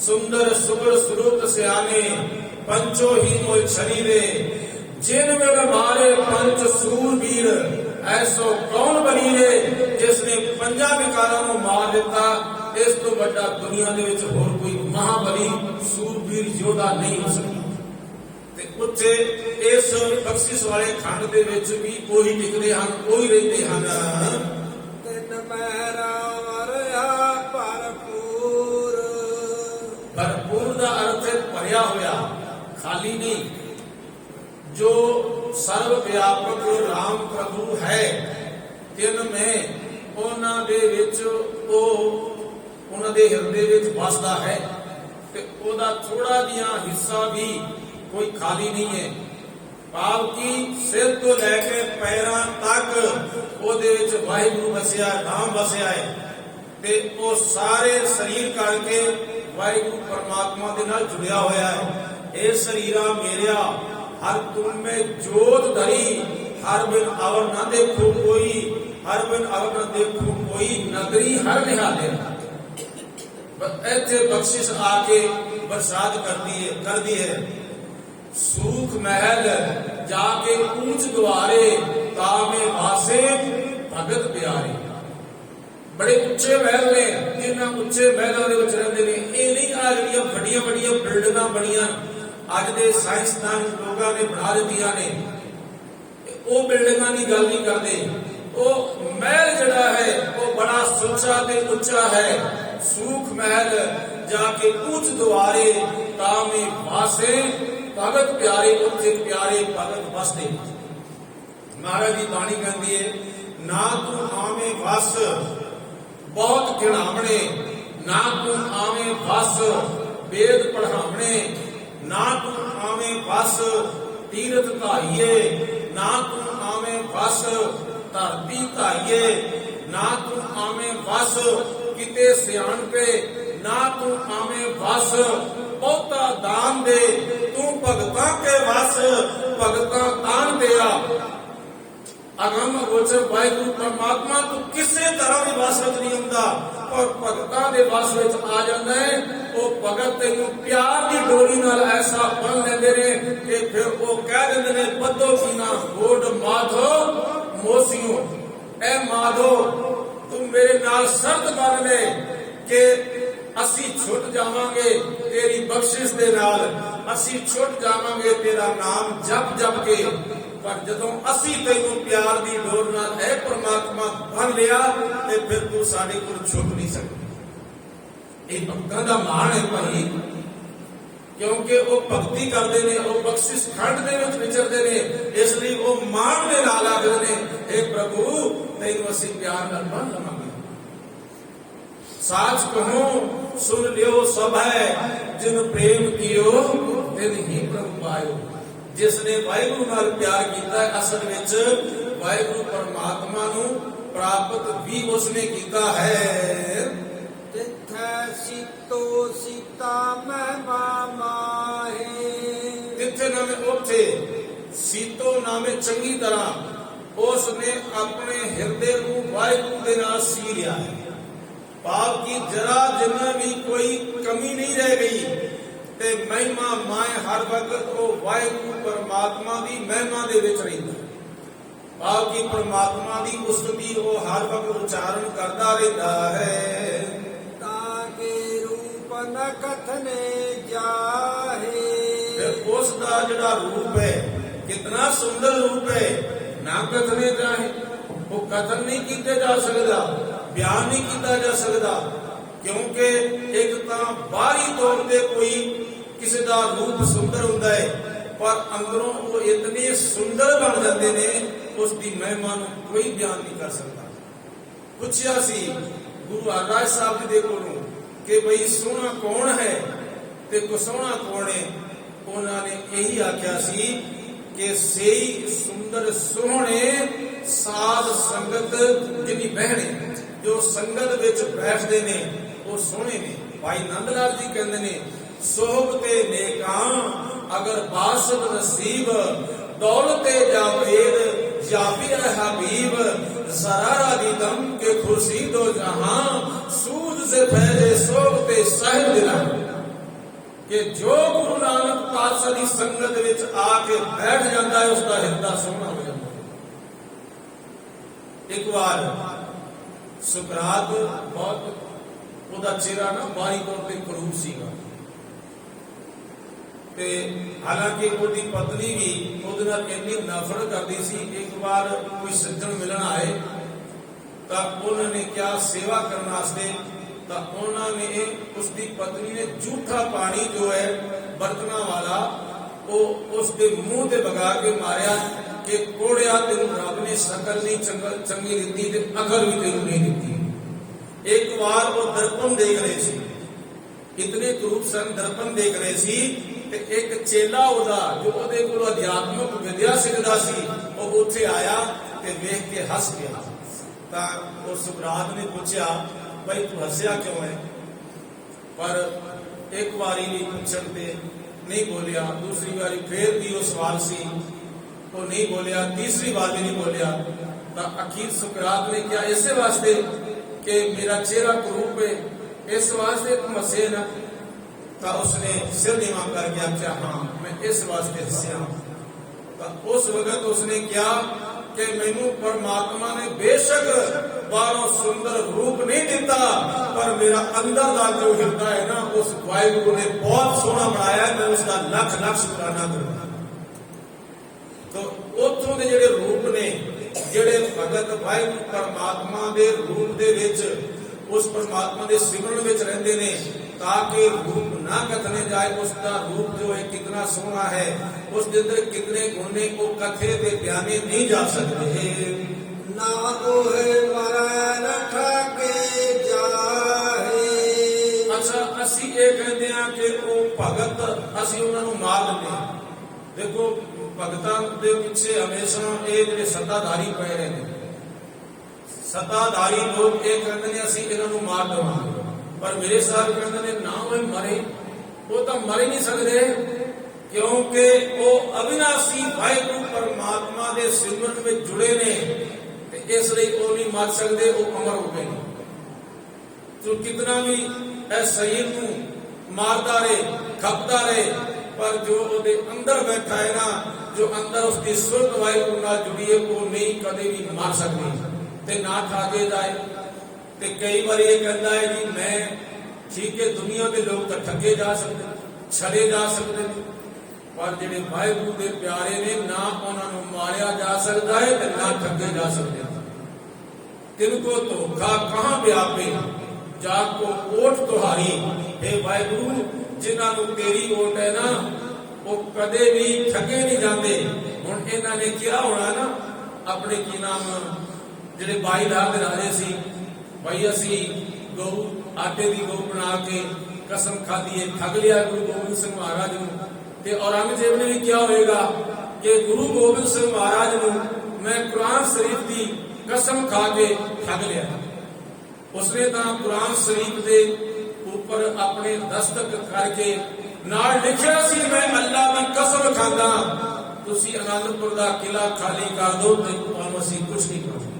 सुंदर सुगड़ स्वरूप सियाने पंचो ही मोय शरीरे जिन में मारे पंच सूरबीर ऐसो कौन बनी रे जिसने पंजा विकारों को मार दिता ਇਸ ਤੋਂ ਵੱਡਾ ਦੁਨੀਆ ਦੇ ਵਿੱਚ ਹੋਰ ਕੋਈ ਮਹਾਬਲੀ ਸੂਰਬੀਰ ਯੋਧਾ ਨਹੀਂ ਹੋ ਸਕਦਾ। ਤੇ ਉੱਥੇ ਇਸ ਬਖਸ਼ਿਸ਼ ਵਾਲੇ ਖੰਡ ਦੇ ਵਿੱਚ ਵੀ ਉਹੀ ਟਿਕਦੇ ਹਨ, ਉਹੀ ਰਹਿੰਦੇ ਹਨ। ਤਿੰਨ ਮਹਿਰਾ ਵਰਿਆ ਭਰਪੂਰ। ਭਰਪੂਰ ਦਾ ਅਰਥ ਹੈ ਭਰਿਆ ਹੋਇਆ, ਖਾਲੀ ਨਹੀਂ। ਜੋ ਸਰਵ ਵਿਆਪਕ ਰਾਮ ਪ੍ਰਭੂ ਹੈ, ਤਿੰਨ ਮੈਂ ਉਹਨਾਂ ਦੇ ਵਿੱਚ ਉਹਨਾਂ ਦੇ ਹਿਰਦੇ ਵਿੱਚ ਵਸਦਾ ਹੈ ਤੇ ਉਹਦਾ ਥੋੜਾ ਜਿਹਾ ਹਿੱਸਾ ਵੀ ਕੋਈ ਖਾਲੀ ਨਹੀਂ ਹੈ। ਭਾਵ ਕਿ ਸਿਰ ਤੋਂ ਲੈ ਕੇ ਪੈਰਾਂ ਤੱਕ ਉਹਦੇ ਵਿੱਚ ਵਾਹਿਗੁਰੂ ਵਸਿਆ, ਨਾਮ ਵਸਿਆ ਹੈ ਤੇ ਉਹ ਸਾਰੇ ਸਰੀਰ ਕਰਕੇ ਵਾਹਿਗੁਰੂ ਪਰਮਾਤਮਾ ਦੇ ਨਾਲ ਜੁੜਿਆ ਹੋਇਆ ਹੈ। ਇਹ ਸਰੀਰਾ ਮੇਰਿਆ ਹਰ ਤੁਮ ਮੈਂ ਜੋਤ ਧਰੀ, ਹਰ ਬਿਨ ਅਵਰ ਨਾ ਦੇਖੋ ਕੋਈ, ਹਰ ਬਿਨ ਅਵਰ ਨਾ ਦੇਖੋ ਕੋਈ, ਨਗਰੀ ਹਰ ਨਿਹਾਲੇ। ਇੱਥੇ ਬਖਸ਼ਿਸ਼ ਆ ਕੇ ਬਰਸਾਤ ਕਰਦੀ ਹੈ। ਸੂਖ ਮਹਿਲ ਜਾ ਕੇ ਊਂਚ ਦੁਆਰੇ, ਤਾਵੇਂ ਵਾਸੇ ਭਗਤ ਪਿਆਰੇ। ਬੜੇ ਉੱਚੇ ਮਹਿਲ ਨੇ, ਜਿਨ੍ਹਾਂ ਉੱਚੇ ਮਹਿਲਾਂ ਦੇ ਵਿੱਚ ਰਹਿੰਦੇ ਨੇ। ਇਹ ਨਹੀਂ ਆ ਜਿਹੜੀਆਂ ਵੱਡੀਆਂ ਵੱਡੀਆਂ ਬਿਲਡਿੰਗਾਂ ਬਣੀਆਂ ਅੱਜ ਦੇ ਸਾਇੰਸਦਾਨ ਲੋਕਾਂ ਨੇ ਬਣਾ ਦਿੱਤੀਆਂ ਨੇ, ਉਹ ਬਿਲਡਿੰਗਾਂ ਦੀ ਗੱਲ ਨਹੀਂ ਕਰਦੇ। ਉਹ ਮਹਿਲ ਜਿਹੜਾ ਹੈ ਉਹ ਬੜਾ ਸੁੱਚਾ ਤੇ ਉੱਚਾ ਹੈ। ਸੂਖ ਮਹਿਲ ਜਾ ਕੇ ਉੱਚ ਦੁਆਰੇ, ਤਾਵੇਂ ਵਾਸੇ ਭਗਤ ਪਿਆਰੇ। ਉੱਥੇ ਪਿਆਰੇ ਭਗਤ ਵਸਦੇ। ਮਹਾਰਾਜ ਦੀ ਬਾਣੀ ਕਹਿੰਦੀ ਹੈ, ਨਾ ਤੂੰ ਆਵੇਂ ਵਸ ਬਹੁਤ ਘਿਣਾਵਣੇ, ਨਾ ਤੂੰ ਆਵੇਂ ਵਸ ਵੇਦ ਪੜ੍ਹਾਵਣੇ, ਨਾ ਤੂੰ ਆਵੇਂ ਵਸ ਤੀਰਥ ਧਾਈਏ, ਨਾ ਤੂੰ ਆਵੇਂ ਵਸ ਧਰਤੀ ਧਾਈਏ, ਨਾ ਤੂੰ ਆਵੇਂ ਵਸ ਕਿਤੇ ਸਿਆਣਪੇ, ਨਾ ਤੂੰ ਆਵੇਂ ਵਸ ਬਹੁਤਾ ਦਾਨ ਦੇ, ਤੂੰ ਭਗਤਾਂ ਕੇ ਵਸ ਭਗਤਾਂ ਦਾਨ ਦਿਆ। ਅਗੰਮ ਗੋਚਰ ਵਾਹਿਗੁਰੂ ਪਰਮਾਤਮਾ ਤੂੰ ਕਿਸੇ ਤਰ੍ਹਾਂ ਵੀ ਵਸ ਵਿੱਚ ਨਹੀਂ ਹੁੰਦਾ, ਪਰ ਭਗਤਾਂ ਦੇ ਵਸ ਵਿੱਚ ਆ ਜਾਂਦਾ ਹੈ। ਉਹ ਭਗਤ ਤੈਨੂੰ ਪਿਆਰ ਦੀ ਡੋਰੀ ਨਾਲ ਐਸਾ ਬੰਨ ਲੈਂਦੇ ਨੇ ਕਿ ਫਿਰ ਉਹ ਕਹਿ ਦਿੰਦੇ ਨੇ, ਬੱਦੋ ਕੀਨਾ ਗੋਡ ਮਾਧੋ ਮੋਸੀਓ, ਐ ਮਾਧੋ ਤੂੰ ਮੇਰੇ ਨਾਲ ਸ਼ਰਤ ਬੰਨ ਲੈ ਕਿ ਅਸੀਂ ਛੁੱਟ ਜਾਵਾਂਗੇ ਤੇਰੀ ਬਖਸ਼ਿਸ਼ ਦੇ ਨਾਲ, ਅਸੀਂ ਛੁੱਟ ਜਾਵਾਂਗੇ ਤੇਰਾ ਨਾਮ ਜਪ ਜਪ ਕੇ। ਪਰ ਜਦੋਂ ਅਸੀਂ ਤੈਨੂੰ ਪਿਆਰ ਦੀ ਡੋਰ ਨਾਲ ਐ ਪਰਮਾਤਮਾ ਬੰਨ ਲਿਆ ਤੇ ਫਿਰ ਤੂੰ ਸਾਡੇ ਕੋਲ ਛੁੱਟ ਨਹੀਂ ਸਕਦਾ। ਇਹ ਭਗਤਾਂ ਦਾ ਮਾਣ ਹੈ ਭਾਈ, ਕਿਉਂਕਿ ਉਹ ਭਗਤੀ ਕਰਦੇ ਨੇ, ਉਹ ਬਖਸ਼ਿਸ਼ ਖੰਡ ਦੇ ਵਿੱਚ ਵਿਚਰਦੇ ਨੇ, ਇਸ ਲਈ ਉਹ ਮਾਣ ਦੇ ਨਾਲ ਆਖਦੇ ਨੇ, हे ਪ੍ਰਭੂ ਤੈਨੂੰ ਅਸੀਂ ਪਿਆਰ ਨਾਲ ਬੰਨ ਲਵਾਂਗੇ। ਸਾਚ ਕਹੋ ਸੁਣ ਲਿਓ ਸਭ ਹੈ, ਜਿਨ ਪ੍ਰੇਮ ਕੀਓ ਤਿਨ ਹੀ ਪ੍ਰਭੂ ਪਾਇਓ। ਜਿਸ ਨੇ ਵਾਹਿਗੁਰੂ ਨਾਲ ਪਿਆਰ ਕੀਤਾ ਹੈ, ਅਸਲ ਵਿੱਚ ਵਾਹਿਗੁਰੂ ਪਰਮਾਤਮਾ ਨੂੰ ਪ੍ਰਾਪਤ ਵੀ ਉਸਨੇ ਕੀਤਾ ਹੈ। ਤਿੱਥੈ ਸੀਤੋ ਸੀਤਾ ਮਹਿਮਾ ਮਾਹੇ। ਜਿੱਥੇ ਨਾਮੇ ਉੱਥੇ, ਸੀਤੋ ਨਾਮੇ ਚੰਗੀ ਤਰ੍ਹਾਂ ਉਸ ਨੇ ਆਪਣੇ ਹਿਰਦੇ ਨੂੰ ਵਾਹਿਗੁਰੂ ਦੇ ਨਾਲ ਸੀ ਲਿਆ ਹੈ। ਭਾਵ ਕਿ ਜਰਾ ਜਿੰਨਾ ਵੀ ਕੋਈ ਕਮੀ ਨਹੀਂ ਰਹਿ ਗਈ ਤੇ ਮਹਿਮਾ ਮਾਏ ਹਰ ਵਕਤ ਉਹ ਵਾਹਿਗੁਰੂ ਪਰਮਾਤਮਾ ਦੀ ਮਹਿਮਾ ਦੇ ਵਿੱਚ ਰਹਿੰਦਾ। ਭਾਵ ਕਿ ਪਰਮਾਤਮਾ ਦੀ ਉਸਤਤੀ ਉਹ ਹਰ ਵਕਤ ਉਚਾਰਨ ਕਰਦਾ ਰਹਿੰਦਾ ਹੈ। ਤਾਂ ਕੇ ਰੂਪ ਨ ਕਥਨੇ ਜਾਹੇ। ਫਿਰ ਉਸ ਦਾ ਜਿਹੜਾ ਰੂਪ ਹੈ, ਕਿਤਨਾ ਸੁੰਦਰ ਰੂਪ ਹੈ, ਨਾ ਕਥਨੇ ਜਾਹੇ। ਉਹ ਕਥਨ ਨਹੀਂ ਕੀਤੇ ਜਾ ਸਕਦਾ, ਬਿਆਨ ਨਹੀਂ ਕੀਤਾ ਜਾ ਸਕਦਾ, ਕਿਉਂਕਿ ਇੱਕ ਤਾਂ ਬਾਹਰੀ ਤੌਰ ਤੇ ਕੋਈ ਕਿਸੇ ਦਾ ਰੂਪ ਸੁੰਦਰ ਹੁੰਦਾ ਹੈ, ਪਰ ਅੰਦਰੋਂ ਉਹ ਇਤਨੇ ਸੁੰਦਰ ਬਣ ਜਾਂਦੇ ਨੇ, ਉਸ ਦੀ ਮਹਿਮਾ ਨੂੰ ਕੋਈ ਬਿਆਨ ਨਹੀਂ ਕਰ ਸਕਦਾ। ਪੁੱਛਿਆ ਸੀ ਗੁਰੂ ਅਰਜਨ ਸਾਹਿਬ ਜੀ ਦੇ ਕੋਲੋਂ ਕਿ ਬਈ ਸੋਹਣਾ ਕੌਣ ਹੈ ਤੇ ਕੁਸੋਹਣਾ ਕੌਣ ਹੈ। ਉਹਨਾਂ ਨੇ ਇਹੀ ਆਖਿਆ ਸੀ ਕਿ ਸਹੀ ਸੁੰਦਰ ਸੋਹਣੇ ਸਾਧ ਸੰਗਤ ਜਿਹਦੀ ਬਹਿਣੇ, ਜੋ ਸੰਗਤ ਵਿੱਚ ਬੈਠਦੇ ਨੇ ਉਹ ਸੋਹਣੇ ਨੇ। ਭਾਈ ਨੰਦ ਲਾਲ ਜੀ ਕਹਿੰਦੇ ਨੇ, ਸੋਹਬਤੇ ਨੇਕਾਂ ਅਗਰ ਬਾਸਤ ਨਸੀਬ, ਦੌਲਤੇ ਜਾਵੇਦ ਜਾਬੀ ਹਬੀਬ, ਜ਼ਰਾਰਾ ਦੀ ਦਮ ਕੇ ਖੁਰਸੀ ਦੋ ਜਹਾਂ, ਸੂਦ ਸੇ ਫੈਜੇ ਸੋਹਬਤੇ ਸਾਹਿਬ ਦਿਲਾ। ਕਿ ਜੋ ਗੁਰੂ ਨਾਨਕ ਪਾਤਸ਼ਾਹ ਦੀ ਸੰਗਤ ਵਿੱਚ ਆ ਕੇ ਬੈਠ ਜਾਂਦਾ ਹੈ, ਉਸ ਦਾ ਹਿਰਦਾ ਸੋਹਣਾ ਹੋ ਜਾਂਦਾ ਹੈ। ਇੱਕ ਵਾਰ ਸੁਕਰਾਤ ਬਹੁਤ ਉਹਦਾ ਚਿਹਰਾ ਨਾ ਬਾਹਰੀ ਤੌਰ ਤੇ ਕਰੂਪ ਸੀਗਾ ਤੇ ਹਾਲਾਂਕਿ ਉਹਦੀ ਪਤਨੀ ਵੀ ਉਹਦੇ ਨਾਲ ਇੰਨੀ ਨਫ਼ਰਤ ਕਰਦੀ ਸੀ। ਇੱਕ ਵਾਰ ਕੋਈ ਸੱਜਣ ਮਿਲਣ ਆਏ ਤਾਂ ਉਹਨਾਂ ਨੇ ਕਿਹਾ ਸੇਵਾ ਕਰਨ ਵਾਸਤੇ, ਤਾਂ ਉਹਨਾਂ ਨੇ ਉਸਦੀ ਪਤਨੀ ਨੇ ਝੂਠਾ ਪਾਣੀ ਜੋ ਹੈ ਬਰਤਨਾਂ ਵਾਲਾ ਉਹ ਉਸਦੇ ਮੂੰਹ ਤੇ ਵਗਾ ਕੇ ਮਾਰਿਆ ਕਿ ਕੋੜਿਆ ਤੈਨੂੰ ਰੱਬ ਨੇ ਸ਼ਕਲ ਨਹੀਂ ਚੰਗੀ ਦਿੱਤੀ ਤੇ ਅਕਲ ਵੀ ਤੈਨੂੰ ਨਹੀਂ ਦਿੱਤੀ। ਇੱਕ ਵਾਰ ਉਹ ਦਰਪਣ ਦੇਖ ਰਹੇ ਸੀ, ਇਤਨੇ ਕਰੂਪ ਸਨ, ਦਰਪਣ ਦੇਖ ਰਹੇ ਸੀ ਤੇ ਇੱਕ ਚੇਲਾ ਉਹਦਾ ਜੋ ਉਹਦੇ ਕੋਲ ਅਧਿਆਤਮਕ ਵਿਦਿਆ ਸਿੱਖਦਾ ਸੀ ਉਹ ਉੱਥੇ ਆਇਆ ਤੇ ਵੇਖ ਕੇ ਹੱਸ ਗਿਆ। ਤਾਂ ਉਹ ਸੁਕਰਾਤ ਨੇ ਪੁੱਛਿਆ ਭਾਈ ਤੂੰ ਹੱਸਿਆ ਕਿਉਂ ਹੈ? ਪਰ ਇੱਕ ਵਾਰੀ ਵੀ ਪੁੱਛਣ ਤੇ ਨਹੀਂ ਬੋਲਿਆ, ਦੂਸਰੀ ਵਾਰੀ ਫੇਰ ਵੀ ਉਹ ਸਵਾਲ ਸੀ ਉਹ ਨਹੀਂ ਬੋਲਿਆ, ਤੀਸਰੀ ਵਾਰ ਵੀ ਨਹੀਂ ਬੋਲਿਆ। ਤਾਂ ਅਖੀਰ ਸੁਕਰਾਤ ਨੇ ਕਿਹਾ ਇਸੇ ਵਾਸਤੇ ਕਿ ਮੇਰਾ ਚਿਹਰਾ ਕਰੂਪ ਹੈ, ਇਸ ਵਾਸਤੇ ਤੂੰ ਹੱਸੇ ਨਾ? ਤਾਂ ਉਸਨੇ ਸਿਰ ਨੀਵਾਂ ਕਰਕੇ ਆਖਿਆ ਹਾਂ ਮੈਂ ਇਸ ਵਾਸਤੇ ਹੱਸਿਆ। ਤਾਂ ਉਸ ਵਕਤ ਉਸਨੇ ਕਿਹਾ ਕਿ ਮੈਨੂੰ ਪਰਮਾਤਮਾ ਨੇ ਬੇਸ਼ੱਕ ਬਾਹਰੋਂ ਸੁੰਦਰ ਰੂਪ ਨਹੀਂ ਦਿੱਤਾ, ਪਰ ਮੇਰਾ ਅੰਦਰ ਦਾ ਜੋ ਹਿਰਦਾ ਹੈ ਨਾ ਉਸ ਵਾਹਿਗੁਰੂ ਨੇ ਬਹੁਤ ਸੋਹਣਾ ਬਣਾਇਆ, ਮੈਂ ਉਸਦਾ ਲੱਖ ਲੱਖ ਸ਼ੁਕਰਾਨਾ ਕਰਦਾ। ਤਾਂ ਉੱਥੋਂ ਦੇ ਜਿਹੜੇ ਰੂਪ ਨੇ, ਜਿਹੜੇ ਭਗਤ ਵਾਹਿਗੁਰੂ ਪਰਮਾਤਮਾ ਦੇ ਰੂਪ ਦੇ ਵਿੱਚ ਉਸ ਪਰਮਾਤਮਾ ਦੇ ਸਿਮਰਨ ਵਿੱਚ ਰਹਿੰਦੇ ਨੇ ਤਾਂ ਕਿ ਰੂਪ ਨਾ ਕਥਨੇ ਜਾਏ, ਉਸਦਾ ਰੂਪ ਜੋ ਹੈ ਕਿਤਨਾ ਸੋਹਣਾ ਹੈ, ਉਸ ਦੇ ਅੰਦਰ ਕਿਤਨੇ ਗੁਣ ਨੇ, ਉਹ ਕਥੇ ਤੇ ਬਿਆਨੇ ਨਹੀਂ ਜਾ ਸਕਦੇ। ਨਾ ਦੋਹੇ ਮਰੈ ਨ ਠਾਕੇ ਜਾਹੇ। ਅੱਛਾ, ਅਸੀਂ ਇਹ ਕਹਿੰਦੇ ਆ ਕਿ ਉਹ ਭਗਤ ਅਸੀਂ ਉਹਨਾਂ ਨੂੰ ਮਾਰ ਦਿੰਦੇ ਹਾਂ। ਦੇਖੋ ਭਗਤਾਂ ਦੇ ਪਿੱਛੇ ਹਮੇਸ਼ਾ ਇਹ ਜਿਹੜੇ ਸੱਤਾਧਾਰੀ ਪਏ ਰਹੇ ਨੇ, ਸੱਤਾਧਾਰੀ ਲੋਕ ਇਹ ਕਹਿੰਦੇ ਨੇ ਅਸੀਂ ਇਹਨਾਂ ਨੂੰ ਮਾਰ ਦੇਵਾਂਗੇ, ਪਰ ਮੇਰੇ ਸਾਹਿਬ ਕਹਿੰਦੇ ਨੇ ਨਾ ਉਹ ਮਰੇ, ਉਹ ਤਾਂ ਮਰ ਹੀ ਨਹੀਂ ਸਕਦੇ ਕਿਉਂਕਿ ਉਹ ਅਵਿਨਾਸ਼ੀ ਵਾਹਿਗੁਰੂ ਪਰਮਾਤਮਾ ਦੇ ਸਿਮਰਨ ਵਿੱਚ ਜੁੜੇ ਨੇ ਤੇ ਇਸ ਲਈ ਉਹ ਨਹੀਂ ਮਰ ਸਕਦੇ, ਉਹ ਅਮਰ ਹੋ ਗਏ। ਤੂੰ ਕਿਤਨਾ ਵੀ ਇਹ ਸਰੀਰ ਨੂੰ ਮਾਰਦਾ ਰਹੇ, ਖਪਦਾ ਰਹੇ, ਪਰ ਜੋ ਉਹਦੇ ਅੰਦਰ ਬੈਠਾ ਹੈ ਨਾ, ਜੋ ਅੰਦਰ ਉਸਦੀ ਸੁਰਤ ਵਾਹਿਗੁਰੂ ਨਾਲ ਜੁੜੀ ਹੈ, ਉਹ ਨਹੀਂ ਕਦੇ ਵੀ ਮਰ ਸਕਦੀ ਤੇ ਨਾ ਠਾਕੇ ਜਾਏ। ਤੇ ਕਈ ਵਾਰੀ ਇਹ ਕਹਿੰਦਾ ਹੈ ਜੀ ਮੈਂ ਠੀਕ ਹੈ, ਦੁਨੀਆ ਦੇ ਲੋਕ ਤਾਂ ਠੱਗੇ ਜਾ ਸਕਦੇ, ਛੜੇ ਜਾ ਸਕਦੇ, ਪਰ ਜਿਹੜੇ ਵਾਹਿਗੁਰੂ ਦੇ ਪਿਆਰੇ ਨੇ ਨਾ ਉਹਨਾਂ ਨੂੰ ਮਾਰਿਆ ਜਾ ਸਕਦਾ ਹੈ ਤੇ ਨਾ ਠੱਗੇ ਜਾ ਸਕਦੇ। ਤਿਨ ਕੋ ਧੋਖਾ ਕਹਾਂ ਵਿਆਪੇ ਜਾ ਕੋ ਓਟ ਤੁਹਾਰੀ। ਇਹ ਵਾਹਿਗੁਰੂ ਜਿਨ੍ਹਾਂ ਨੂੰ ਤੇਰੀ ਓਟ ਹੈ ਨਾ ਉਹ ਕਦੇ ਵੀ ਠੱਗੇ ਨਹੀਂ ਜਾਂਦੇ। ਹੁਣ ਇਹਨਾਂ ਨੇ ਕਿਹਾ ਹੋਣਾ ਨਾ ਆਪਣੇ ਕੀ ਨਾਮ ਜਿਹੜੇ 22 ਲਾਖ ਦੇ ਰਾਜੇ ਸੀ, ਭਾਈ ਅਸੀਂ ਗਊ ਆਟੇ ਦੀ ਗਊ ਬਣਾ ਕੇ ਕਸਮ ਖਾਦੀ ਹੈ, ਠੱਗ ਲਿਆ ਗੁਰੂ ਗੋਬਿੰਦ ਸਿੰਘ ਮਹਾਰਾਜ ਨੂੰ। ਤੇ ਔਰੰਗਜ਼ੇਬ ਨੇ ਵੀ ਕਿਹਾ ਹੋਵੇਗਾ ਕਿ ਗੁਰੂ ਗੋਬਿੰਦ ਸਿੰਘ ਮਹਾਰਾਜ ਨੂੰ ਮੈਂ ਕੁਰਾਨ ਸ਼ਰੀਫ ਦੀ ਕਸਮ ਖਾ ਕੇ ਠੱਗ ਲਿਆ। ਉਸਨੇ ਤਾਂ ਕੁਰਾਨ ਸ਼ਰੀਫ ਦੇ ਉੱਪਰ ਆਪਣੇ ਦਸਤਕ ਕਰਕੇ ਨਾਲ ਲਿਖਿਆ ਸੀ ਮੈਂ ਅੱਲਾ ਦੀ ਕਸਮ ਖਾਂਦਾ ਤੁਸੀਂ ਅਨੰਦਪੁਰ ਦਾ ਕਿਲਾ ਖਾਲੀ ਕਰ ਦਿਓ ਤੇ ਤੁਹਾਨੂੰ ਅਸੀਂ ਕੁਝ ਨਹੀਂ ਕਰਾਂਗੇ।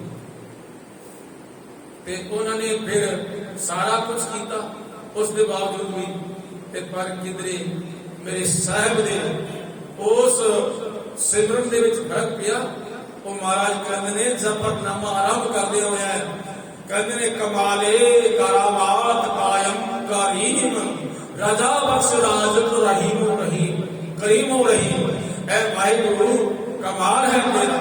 ਤੇ ਉਹਨਾਂ ਨੇ ਫਿਰ ਸਾਰਾ ਕੁਝ ਕੀਤਾ, ਉਸ ਦੇ ਬਾਵਜੂਦ ਵੀ ਤੇ ਪਰ ਕਿਧਰੇ ਮੇਰੇ ਸਾਹਿਬ ਦੇ ਉਸ ਸਿਮਰਨ ਦੇ ਵਿੱਚ ਫਰਕ ਪਿਆ। ਉਹ ਮਹਾਰਾਜ ਕਹਿੰਦੇ ਨੇ ਜ਼ਫਰਨਾਮਾ ਆਰੰਭ ਕਰਦੇ ਹੋਏ ਕਹਿੰਦੇ ਨੇ ਕਮਾਲੇ ਕਰਾਮਾਤ ਕਾਇਮ ਕਰੀਮ ਰਜ਼ਾ ਬਖਸ਼ ਰਾਜ਼ਕ ਰਹੀਮ ਰਹੀਮ ਕਰੀਮ ਰਹੀਮ। ਐ ਵਾਹਿਗੁਰੂ ਕਮਾਲ ਹੈ ਤੇਰਾ,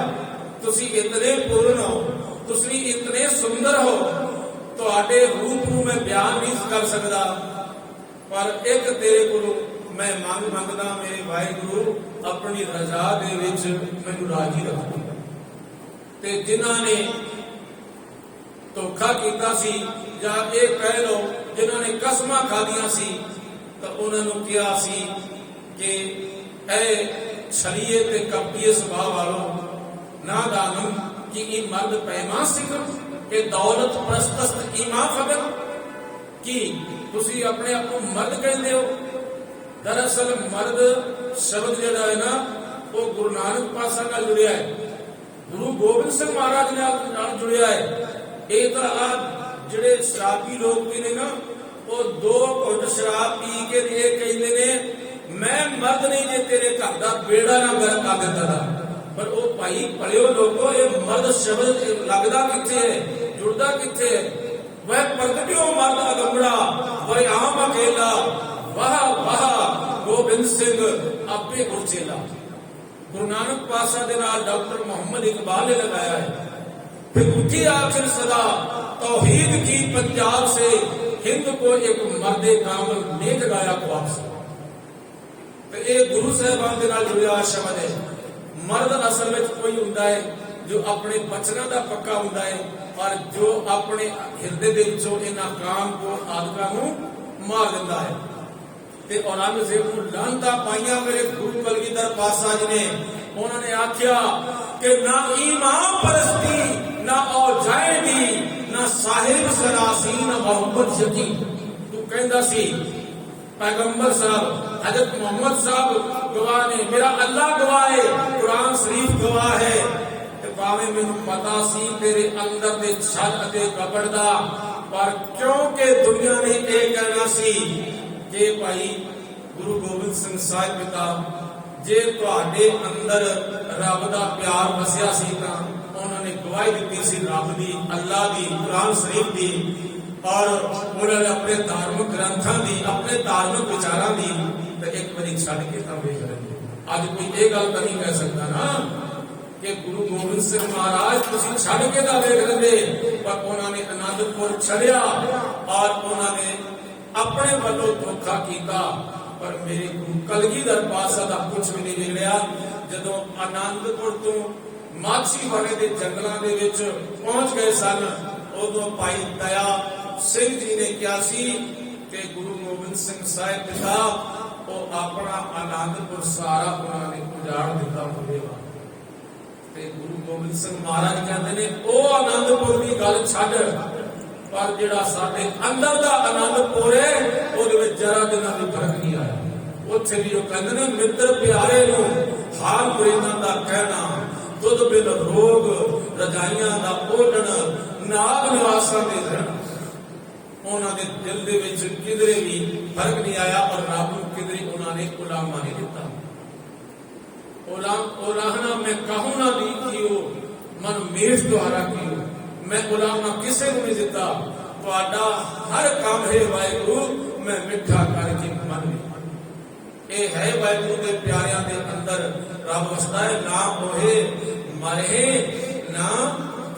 ਤੁਸੀਂ ਇਤਨੇ ਪੂਰਨ ਹੋ, ਤੁਸੀਂ ਇਤਨੇ ਸੁੰਦਰ ਹੋ, ਤੁਹਾਡੇ ਰੂਪ ਨੂੰ ਮੈਂ ਬਿਆਨ ਨਹੀਂ ਕਰ ਸਕਦਾ, ਪਰ ਇੱਕ ਤੇਰੇ ਕੋਲੋਂ ਮੈਂ ਮੰਗਦਾ ਮੇਰੇ ਵਾਹਿਗੁਰੂ ਆਪਣੀ ਰਜ਼ਾ ਦੇ ਵਿੱਚ ਮੈਨੂੰ ਰਾਜੀ ਰੱਖੋ। ਤੇ ਜਿਨ੍ਹਾਂ ਨੇ ਧੋਖਾ ਕੀਤਾ ਸੀ ਜਾਂ ਇਹ ਕਹਿ ਲਓ ਜਿਨ੍ਹਾਂ ਨੇ ਕਸਮਾਂ ਖਾਧੀਆਂ ਸੀ ਤਾਂ ਉਹਨਾਂ ਨੂੰ ਕਿਹਾ ਸੀ ਕਿ ਇਹ ਛਲੀਏ ਤੇ ਕਪਟੀਏ ਸੁਭਾਅ ਵਾਲੋ ਨਾ ਦਾਨਮ ਕਿ ਇਹ ਮਰਦ ਪੈਮਾ ਸਿਖਰ ਕਿ ਦੌਲਤ ਪ੍ਰਸਤਸਤ ਈਮਾ ਫਗਰ। ਕੀ ਤੁਸੀਂ ਆਪਣੇ ਆਪ ਨੂੰ ਮਰਦ ਕਹਿੰਦੇ ਹੋ? ਦਰਅਸਲ ਮਰਦ ਸ਼ਬਦ ਜਿਹੜਾ ਹੈ ਨਾ ਉਹ ਗੁਰੂ ਨਾਨਕ ਪਾਤਸ਼ਾਹ ਨਾਲ ਜੁੜਿਆ ਹੈ, ਗੁਰੂ ਗੋਬਿੰਦ ਸਿੰਘ ਮਹਾਰਾਜ ਨਾਲ ਜੁੜਿਆ ਹੈ। ਇਹ ਤਾਂ ਜਿਹੜੇ ਸ਼ਰਾਬੀ ਲੋਕ ਵੀ ਨੇ ਨਾ ਉਹ 2 ਘੁੱਟ ਸ਼ਰਾਬ ਪੀ ਕੇ ਇਹ ਕਹਿੰਦੇ ਨੇ ਮੈਂ ਮਰਦ ਨਹੀਂ ਜੇ ਤੇਰੇ ਘਰ ਦਾ ਬੇੜਾ ਨਾ ਗਰਕ ਕਰ ਦਿੱਤਾ ਦਾ। ਪਰ ਉਹ ਭਾਈ ਭਲਿਓ ਲੋਕੋ ਇਹ ਮਰਦ ਸ਼ਬਦ ਲੱਗਦਾ ਕਿੱਥੇ ਹੈ, ਜੁੜਦਾ ਕਿੱਥੇ ਹੈ? वह प्रगटियो मर्द अगमड़ा वह आम अकेला वाह वाह गोबिंद सिंह आपे गुरचेला। गुरु नानक पातशाह दे नाल डॉक्टर मोहम्मद इकबाल ने लगाया है। फिर उठी आखिर सदा तौहीद की पंजाब से हिंद को एक मर्दे कामल नेक गाया ख्वाब से। तो ये गुरु साहबान दे नाल जुड़िया शब्द है। मर्द असल में कोई हुंदा है जो अपने बचना का पक्का हुंदा है और जो अपने हिरदे दे विचों इन्हां काम को आदतां नूं मार दिंदा है। ते औरंगजेब नूं लानतां पाईयां मेरे गुरु कलगीधर पातशाह जी ने। उन्होंने आख्या कि ना ईमान परस्ती ना औजाएगी ना साहिब सरासी ना मोहब्बत यकीन। तू कहंदा सी पैगंबर साहब हजरत मोहम्मद साहब गवाह ने, मेरा अल्लाह गवाह है, कुरान शरीफ गवाह है। भावें मैनू पता सी तेरे अंदर दे छल अते कपड़ दा, पर क्योंकि दुनिया ने यह कहना सी कि भाई गुरु गोबिंद सिंह साहिब पिता जे तुहाडे अंदर रब दा प्यार वसिया सी तां उन्होंने गवाही दी सी रब दी, अल्लाह दी, कुरान शरीफ दी और उन्होंने अपने धार्मिक ग्रंथों की, अपने धार्मिक विचारों की। तो एक बार छड़ के तो वेख लेंगे। अज कोई ये गल तो नहीं कह सकता ना कि गुरु गोबिंद सिंह महाराज तुसीं छड़ के तो वेख लेंगे, पर उन्होंने आनंदपुर छड़िया और उन्होंने अपने वालों धोखा किया। पर मेरे गुरु कलगीधर पातशाह का कुछ भी नहीं बिगड़िया। जदों आनंदपुर तो माछी वाले के जंगलों के विच पहुंच गए सन, उदों भाई दया सिंह जी ने कहा सी कि गुरु गोबिंद सिंह साहिब पिता वो अपना आनंदपुर सारा उन्होंने उजाड़ दिता होगा। गुरु गोबिंद सिंह महाराज कहते ने ओ आनंदपुर की गल छड्ड, पर जिहड़ा साडे अंदर दा आनंदपुर है उहदे विच जरा जिन्ना भी फर्क नहीं आया। उत्थे भी वो कहते ने मित्र प्यारे नूं हाल मुरीदां दा कहना, दुध बिन रोग रजाइयां दा ओढ़ण, नाग निवासां दे रहण। उन्होंने दिल दे विच किधरे भी फर्क नहीं आया और रब नूं किधरे उन्होंने उलामा नहीं दिता। उलाहना मैं कहूं ना दी कियो मन मेष द्वारा कियो, मैं उलामा किसे को नहीं दिता। तुहाडा हर काम है वाहिगुरु मैं मिठा करके मन ये है वाहिगुरु के प्यारियां दे अंदर रब वसदा है। ना होए मरे ना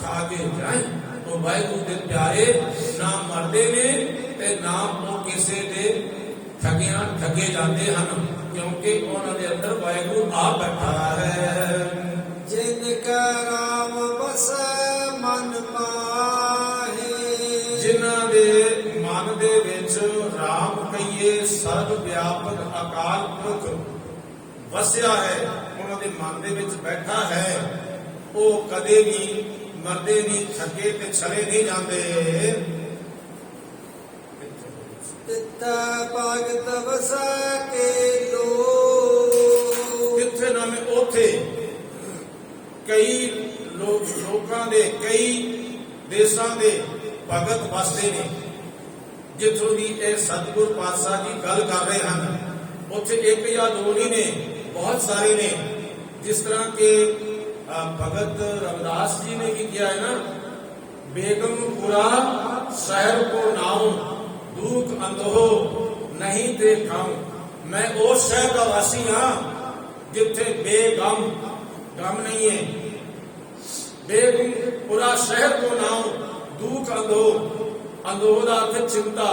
खाके जाए। तो वाहिगुरु के प्यारे ना मरदे ने ते ना वो किसी दे ठगियां ठगे जाते हैं, क्योंकि उन्होंने अंदर वाहिगुरु आ बैठा है। जिनका राम बसे मन माहे, जिन्हां दे मन दे विच राम कहिए सर्व व्यापक अकाल पुरख वसिया है, उन्होंने मन दे विच बैठा है, वो कदे भी मरदे नहीं, ठगे ते छले नहीं जाते। तित्ता भगत वसा के लो, किथे ना में ओथे कई लोकां दे कई देशां दे भगत वसदे ने। जिथों दी ए सतगुर पातशाह जी गल कर रहे हैं उथे एक या दो नहीं ने, बहुत सारे ने। जिस तरह के भगत रविदास जी ने भी किया है ना, बेगमपुरा शहर को नाऊं दुख अंधो नहीं देखाऊं। मैं उस शहर का वासी हाँ जिथे बेगम गम नहीं है। बेगमपुरा शहर को नाऊं दुख अंधो, अंधो का अर्थ चिंता,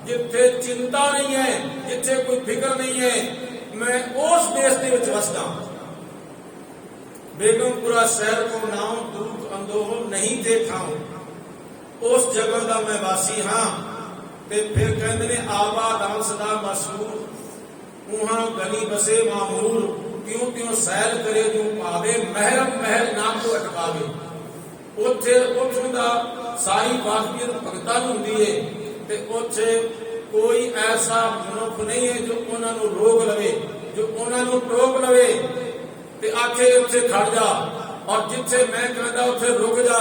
जिथे चिंता नहीं है, जिथे कोई फिक्र नहीं है, मैं उस देश के विच वसदा। बेगमपुरा शहर को नाम दुख अंधो नहीं देखाऊं, उस जगह का मैं वासी हाँ। ते फिर कहते ने आबाद सदा मशहूर, उहाँ गली बसे मामूर, क्यों क्यों सैल करे जो पावे, महरम महल नाम को अटकावे। उत्थे उत्थों दा सारी वाकफियत भगतां नूं हुंदी है ते उत्थे कोई ऐसा मनुख नहीं है जो उन्हां नूं रोक लवे, जो उन्हां नूं टोक लवे ते आखे उत्थे खड़ जा और जिथे मैं कहता उत्थे रुक जा।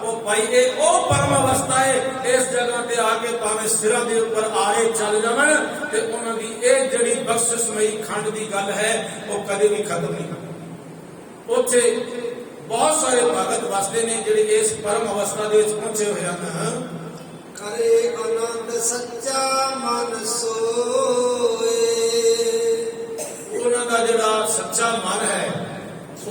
वो भाई ये ओ परम अवस्था है, इस जगह ते आके भावें सिरां दे उपर आए चल जावन ते उन्हां दी ये जिहड़ी बख्शिशमई खंड दी गल है वो कदे भी खत्म नहीं होती। उत्थे बहुत सारे भगत वसदे ने जिहड़े इस परम अवस्था दे विच पहुंचे होए हन। ਕਰੇ ਆਨੰਦ ਸੱਚਾ ਮਨ ਸੋਏ। ਉਹਨਾਂ ਦਾ ਜਿਹੜਾ ਸੱਚਾ ਮਨ ਹੈ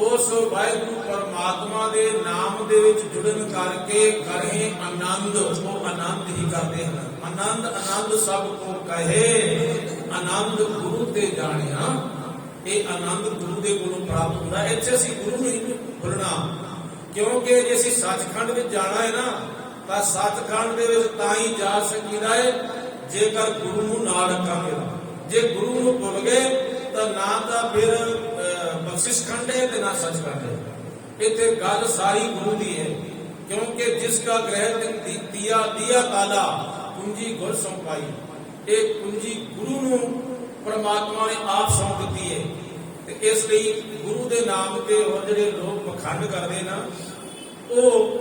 ਉਸ ਵਾਹਿਗੁਰੂ ਪਰਮਾਤਮਾ ਦੇ ਨਾਮ ਦੇ ਵਿੱਚ ਜੁੜਨ ਕਰਕੇ ਕਰੇ ਆਨੰਦ, ਉਹ ਆਨੰਦ ਹੀ ਕਰਦੇ ਹਨ। ਆਨੰਦ ਆਨੰਦ ਸਭ ਕੋ ਕਹੇ, ਆਨੰਦ ਗੁਰੂ ਤੇ ਜਾਣਿਆ। ਇਹ ਆਨੰਦ ਗੁਰੂ ਦੇ ਕੋਲੋਂ ਪ੍ਰਾਪਤ ਹੁੰਦਾ। ਇੱਥੇ ਅਸੀਂ ਗੁਰੂ ਨਹੀਂ ਭੁੱਲਣਾ, ਕਿਉਂਕਿ ਜੇ ਅਸੀਂ ਸੱਚਖੰਡ ਵਿੱਚ ਜਾਣਾ ਹੈ ਨਾ ਤਾਂ ਸੱਚਖੰਡ ਦੇ ਵਿੱਚ ਤਾਂ ਹੀ ਜਾ ਸਕੀਦਾ ਹੈ ਜੇਕਰ ਗੁਰੂ ਨੂੰ ਨਾਲ ਰੱਖਾਂਗੇ। ਜੇ ਗੁਰੂ ਨੂੰ ਭੁੱਲ ਗਏ ਤਾਂ ਨਾ ਤਾਂ ਫਿਰ ਬਖਸ਼ਿਸ਼ ਖੰਡ ਹੈ ਤੇ ਨਾ ਸੱਚਖੰਡ ਹੈ। ਇੱਥੇ ਗੱਲ ਸਾਰੀ ਗੁਰੂ ਦੀ ਹੈ, ਕਿਉਂਕਿ ਜਿਸ ਦਾ ਗ੍ਰਹਿ ਦਿਆ ਦਿਆ ਕਾਲਾ ਕੁੰਜੀ ਗੁਰ ਸੌਂਪਾਈ। ਇਹ ਕੁੰਜੀ ਗੁਰੂ ਨੂੰ ਪਰਮਾਤਮਾ ਨੇ ਆਪ ਸੌਂਪ ਦਿੱਤੀ ਹੈ। ਤੇ ਇਸ ਲਈ ਗੁਰੂ ਦੇ ਨਾਮ ਤੇ ਹੋਰ ਜਿਹੜੇ ਲੋਕ ਪਖੰਡ ਕਰਦੇ ਨਾ, ਉਹ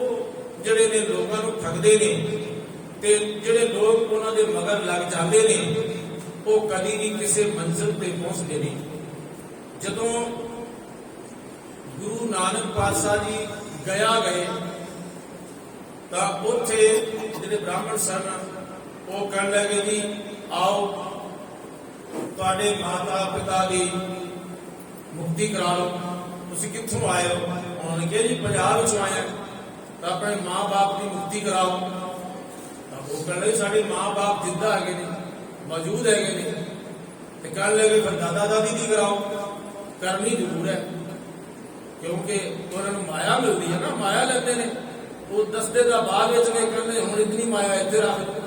ਜਿਹੜੇ ਨੇ ਲੋਕਾਂ ਨੂੰ ਠੱਗਦੇ ਨੇ ਤੇ ਜਿਹੜੇ ਲੋਕ ਉਹਨਾਂ ਦੇ ਮਗਰ ਲੱਗ ਜਾਂਦੇ ਨੇ ਉਹ ਕਦੀ ਵੀ ਕਿਸੇ ਮੰਜ਼ਿਲ ਤੇ ਪਹੁੰਚਦੇ ਨਹੀਂ। ਜਦੋਂ ਗੁਰੂ ਨਾਨਕ ਪਾਤਸ਼ਾਹ ਜੀ ਗਏ ਤਾਂ ਉੱਥੇ ਜਿਹੜੇ ਬ੍ਰਾਹਮਣ ਸਨ ਉਹ ਕਹਿਣ ਲੱਗੇ ਜੀ ਆਓ ਤੁਹਾਡੇ ਮਾਤਾ ਪਿਤਾ ਦੀ ਮੁਕਤੀ ਕਰਾ ਲਓ। ਤੁਸੀਂ ਕਿੱਥੋਂ ਆਏ ਹੋ? ਉਹਨਾਂ ਨੇ ਕਿਹਾ ਜੀ ਪੰਜਾਬ ਵਿੱਚੋਂ ਆਏ ਤਾਂ ਆਪਣੇ ਮਾਂ-ਬਾਪ ਦੀ ਮੁਕਤੀ ਕਰਾਓ। ਤਾਂ ਉਹ ਕਹਿੰਦੇ ਸਾਡੇ ਮਾਂ-ਬਾਪ ਜਿੰਦਾ ਹੈਗੇ ਨੇ, ਮੌਜੂਦ ਹੈਗੇ ਨੇ। ਤੇ ਕਹਿਣ ਲੱਗੇ ਫਿਰ ਦਾਦਾ ਦਾਦੀ ਦੀ ਕਰਾਓ। ਕਰਨੀ ਜ਼ਰੂਰ ਹੈ, ਕਿਉਂਕਿ ਉਹਨਾਂ ਨੂੰ ਮਾਇਆ ਮਿਲਦੀ ਹੈ ਨਾ, ਮਾਇਆ ਲੈਂਦੇ ਨੇ। ਉਹ ਦੱਸਦੇ ਦਾ ਬਾਅਦ ਵਿੱਚ ਨੇ ਕਹਿੰਦੇ ਹੁਣ ਇਤਨੀ ਮਾਇਆ ਇੱਥੇ ਰੱਖ।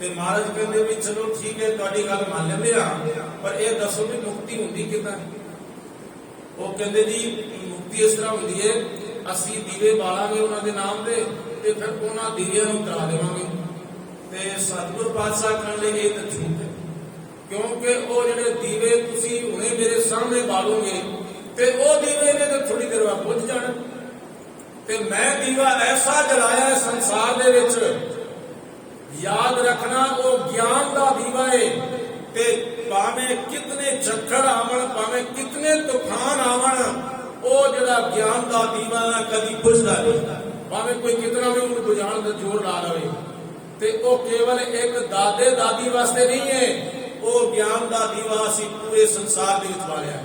ਤੇ ਮਹਾਰਾਜ ਕਹਿੰਦੇ ਵੀ ਚਲੋ ਠੀਕ ਹੈ ਤੁਹਾਡੀ ਗੱਲ ਮੰਨ ਲੈਂਦੇ ਆ, ਪਰ ਇਹ ਦੱਸੋ ਵੀ ਮੁਕਤੀ ਹੁੰਦੀ ਕਿੱਦਾਂ? ਉਹ ਕਹਿੰਦੇ ਜੀ ਮੁਕਤੀ ਇਸ ਤਰ੍ਹਾਂ ਹੁੰਦੀ ਹੈ, ਅਸੀਂ ਦੀਵੇ ਬਾਲਾਂਗੇ ਉਹਨਾਂ ਦੇ ਨਾਮ ਤੇ ਫਿਰ ਉਹਨਾਂ ਦੀਵਿਆਂ ਨੂੰ ਕਰਾ ਦੇਵਾਂਗੇ। ਤੇ ਸਤਿਗੁਰ ਪਾਤਸ਼ਾਹ ਕਹਿੰਦੇ ਇਹ ਤਾਂ ਝੂਠ ਹੈ, ਕਿਉਂਕਿ ਉਹ ਜਿਹੜੇ ਦੀਵੇ ਤੁਸੀਂ ਹੁਣੇ ਮੇਰੇ ਸਾਹਮਣੇ ਬਾਲੋਗੇ ਤੇ ਉਹ ਦੀਵੇ ਨੇ ਤਾਂ ਥੋੜੀ ਦੇਰ ਬਾਅਦ ਬੁੱਝ ਜਾਣ। ਤੇ ਮੈਂ ਦੀਵਾ ਐਸਾ ਜਲਾਇਆ ਸੰਸਾਰ ਦੇ ਵਿੱਚ, ਯਾਦ ਰੱਖਣਾ ਉਹ ਗਿਆਨ ਦਾ ਦੀਵਾ ਹੈ। ਤੇ ਭਾਵੇਂ ਕਿਤਨੇ ਝੱਖੜ ਆਵਣ, ਭਾਵੇਂ ਕਿਤਨੇ ਤੂਫਾਨ ਆਵਣ, ਉਹ ਜਿਹੜਾ ਗਿਆਨ ਦਾ ਦੀਵਾ ਨਾ ਕਦੀ ਬੁਝਦਾ ਨਹੀਂ। ਭਾਵੇਂ ਕੋਈ ਕਿਤਨਾ ਵੀ ਉਹਨੂੰ ਬੁਝਾਉਣ ਦਾ ਜ਼ੋਰ ਲਾ ਲਵੇ। ਤੇ ਉਹ ਕੇਵਲ ਇੱਕ ਦਾਦੇ ਦਾਦੀ ਵਾਸਤੇ ਨਹੀਂ ਹੈ, ਉਹ ਗਿਆਨ ਦਾ ਦੀਵਾ ਅਸੀਂ ਪੂਰੇ ਸੰਸਾਰ ਦੇ ਵਿੱਚ ਬਾਲਿਆ।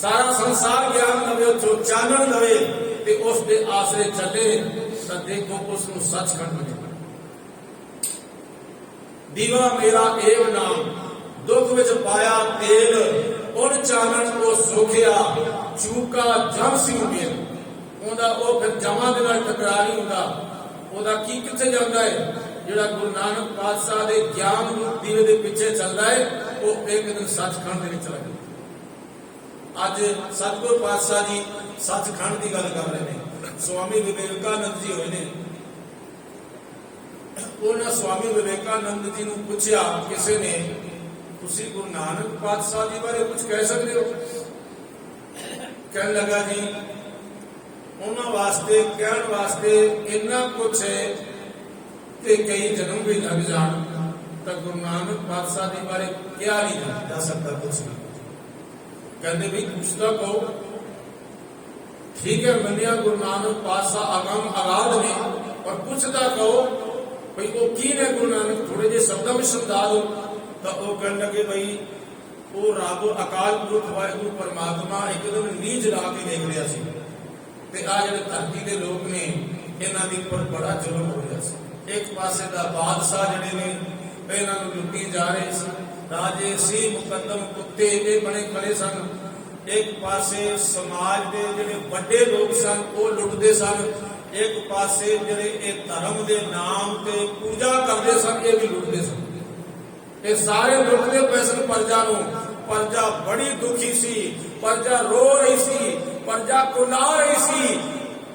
ਸਾਰਾ ਸੰਸਾਰ ਗਿਆਨ ਲਵੇ, ਉੱਥੋਂ ਚਾਨਣ ਲਵੇ ਤੇ ਉਸ ਦੇ ਆਸਰੇ ਚੱਲੇ ਤਾਂ ਦੇਖੋ ਉਸ ਨੂੰ ਸੱਚਖੰਡ ਮਿਲੇ। ਦੀਵਾ ਮੇਰਾ ਏਵ ਨਾਮ, ਦੁੱਖ ਵਿੱਚ ਪਾਇਆ ਤੇਲ, ਉਨ ਚਾਨਣ ਉਹ ਸੋਖਿਆ, ਚੂਕਾ ਜਮ ਸਿੰਘ ਮੇਲ। ਉਹਦਾ ਉਹ ਫਿਰ ਜਮਾਂ ਦੇ ਨਾਲ ਟਕਰਾ ਨਹੀਂ ਹੁੰਦਾ। ਉਹਦਾ ਕੀ ਕਿੱਥੇ ਜਾਂਦਾ ਹੈ? ਜਿਹੜਾ ਗੁਰੂ ਨਾਨਕ ਪਾਤਸ਼ਾਹ ਦੇ ਗਿਆਨ ਰੂਪ ਦੀਵੇ ਦੇ ਪਿੱਛੇ ਚੱਲਦਾ ਹੈ, ਉਹ ਇੱਕ ਦਿਨ ਸੱਚਖੰਡ ਦੇ ਵਿੱਚ ਲੱਗੇ। ਅੱਜ ਸਤਿਗੁਰ ਪਾਤਸ਼ਾਹ ਜੀ ਸੱਚਖੰਡ ਦੀ ਗੱਲ ਕਰ ਰਹੇ ਨੇ। ਸਵਾਮੀ ਵਿਵੇਕਾਨੰਦ ਜੀ ਹੋਏ ਨੇ। ਉਹਨਾਂ ਸਵਾਮੀ ਵਿਵੇਕਾਨੰਦ ਜੀ ਨੂੰ ਪੁੱਛਿਆ ਕਿਸੇ ਨੇ, ਤੁਸੀਂ ਗੁਰੂ ਨਾਨਕ ਪਾਤਸ਼ਾਹ ਜੀ ਬਾਰੇ ਕੁਝ ਕਹਿ ਸਕਦੇ ਹੋ? ਕਹਿਣ ਲੱਗਾ ਜੀ ਉਹਨਾਂ ਵਾਸਤੇ ਕਹਿਣ ਵਾਸਤੇ ਇੰਨਾ ਕੁਝ ਹੈ ਕਿ ਕਈ ਜਨਮ ਵੀ ਲੱਗ ਜਾਣ ਤਾਂ ਗੁਰੂ ਨਾਨਕ ਪਾਤਸ਼ਾਹ ਜੀ ਬਾਰੇ ਕਿਹਾ ਨਹੀਂ ਜਾ ਸਕਦਾ ਕੁਝ ਨਹੀਂ। ਕਹਿੰਦੇ ਵੀ ਕੁਝ ਤਾਂ ਕਹੋ। ਠੀਕ ਹੈ, ਮੰਨਿਆ ਗੁਰੂ ਨਾਨਕ ਪਾਤਸ਼ਾਹ ਅਗਮ ਅਗਾਧ ਨੇ, ਪਰ ਕੁਝ ਤਾਂ ਕਹੋ ਭਈ ਉਹ ਕੀ ਨੇ ਗੁਰੂ ਨਾਨਕ? ਥੋੜੇ ਜਿਹੇ ਸ਼ਬਦਾਂ ਵਿੱਚ ਸਮਝਾ ਦਿਓ। ਤਾਂ ਉਹ ਕਹਿਣ ਲੱਗੇ ਬਈ ਉਹ ਰੱਬ ਅਕਾਲ ਪੁਰਖ ਵਾਹਿਗੁਰੂ ਪਰਮਾਤਮਾ ਇੱਕ ਦਿਨ ਨੀਂਦ ਲਾ ਕੇ ਦੇਖ ਰਿਹਾ ਸੀ ਤੇ ਆ ਜਿਹੜੇ ਧਰਤੀ ਦੇ ਲੋਕ ਨੇ ਇਹਨਾਂ ਦੇ ਉੱਪਰ ਬੜਾ ਜ਼ੁਲਮ ਹੋ ਰਿਹਾ ਸੀ। ਇੱਕ ਪਾਸੇ ਦਾ ਬਾਦਸ਼ਾਹ ਜਿਹੜੇ ਨੇ ਇਹਨਾਂ ਨੂੰ ਲੁੱਟੀ ਜਾ ਰਹੇ ਸੀ, ਰਾਜੇ ਸੀ ਮੁਕੱਦਮ ਕੁੱਤੇ ਇਹ ਬਣੇ ਖੜੇ ਸਨ। ਇੱਕ ਪਾਸੇ ਸਮਾਜ ਦੇ ਜਿਹੜੇ ਵੱਡੇ ਲੋਕ ਸਨ ਉਹ ਲੁੱਟਦੇ ਸਨ, ਇੱਕ ਪਾਸੇ ਜਿਹੜੇ ਇਹ ਧਰਮ ਦੇ ਨਾਮ ਤੇ ਪੂਜਾ ਕਰਦੇ ਸਨ ਇਹ ਵੀ ਲੁੱਟਦੇ ਸਨ। ਇਹ ਸਾਰੇ ਲੁੱਟਦੇ ਪਏ ਸਨ ਪ੍ਰਜਾ ਨੂੰ। ਪ੍ਰਜਾ ਬੜੀ ਦੁਖੀ ਸੀ, ਪ੍ਰਜਾ ਰੋ ਰਹੀ ਸੀ, ਪ੍ਰਜਾ ਕੁਲਾ ਰਹੀ ਸੀ,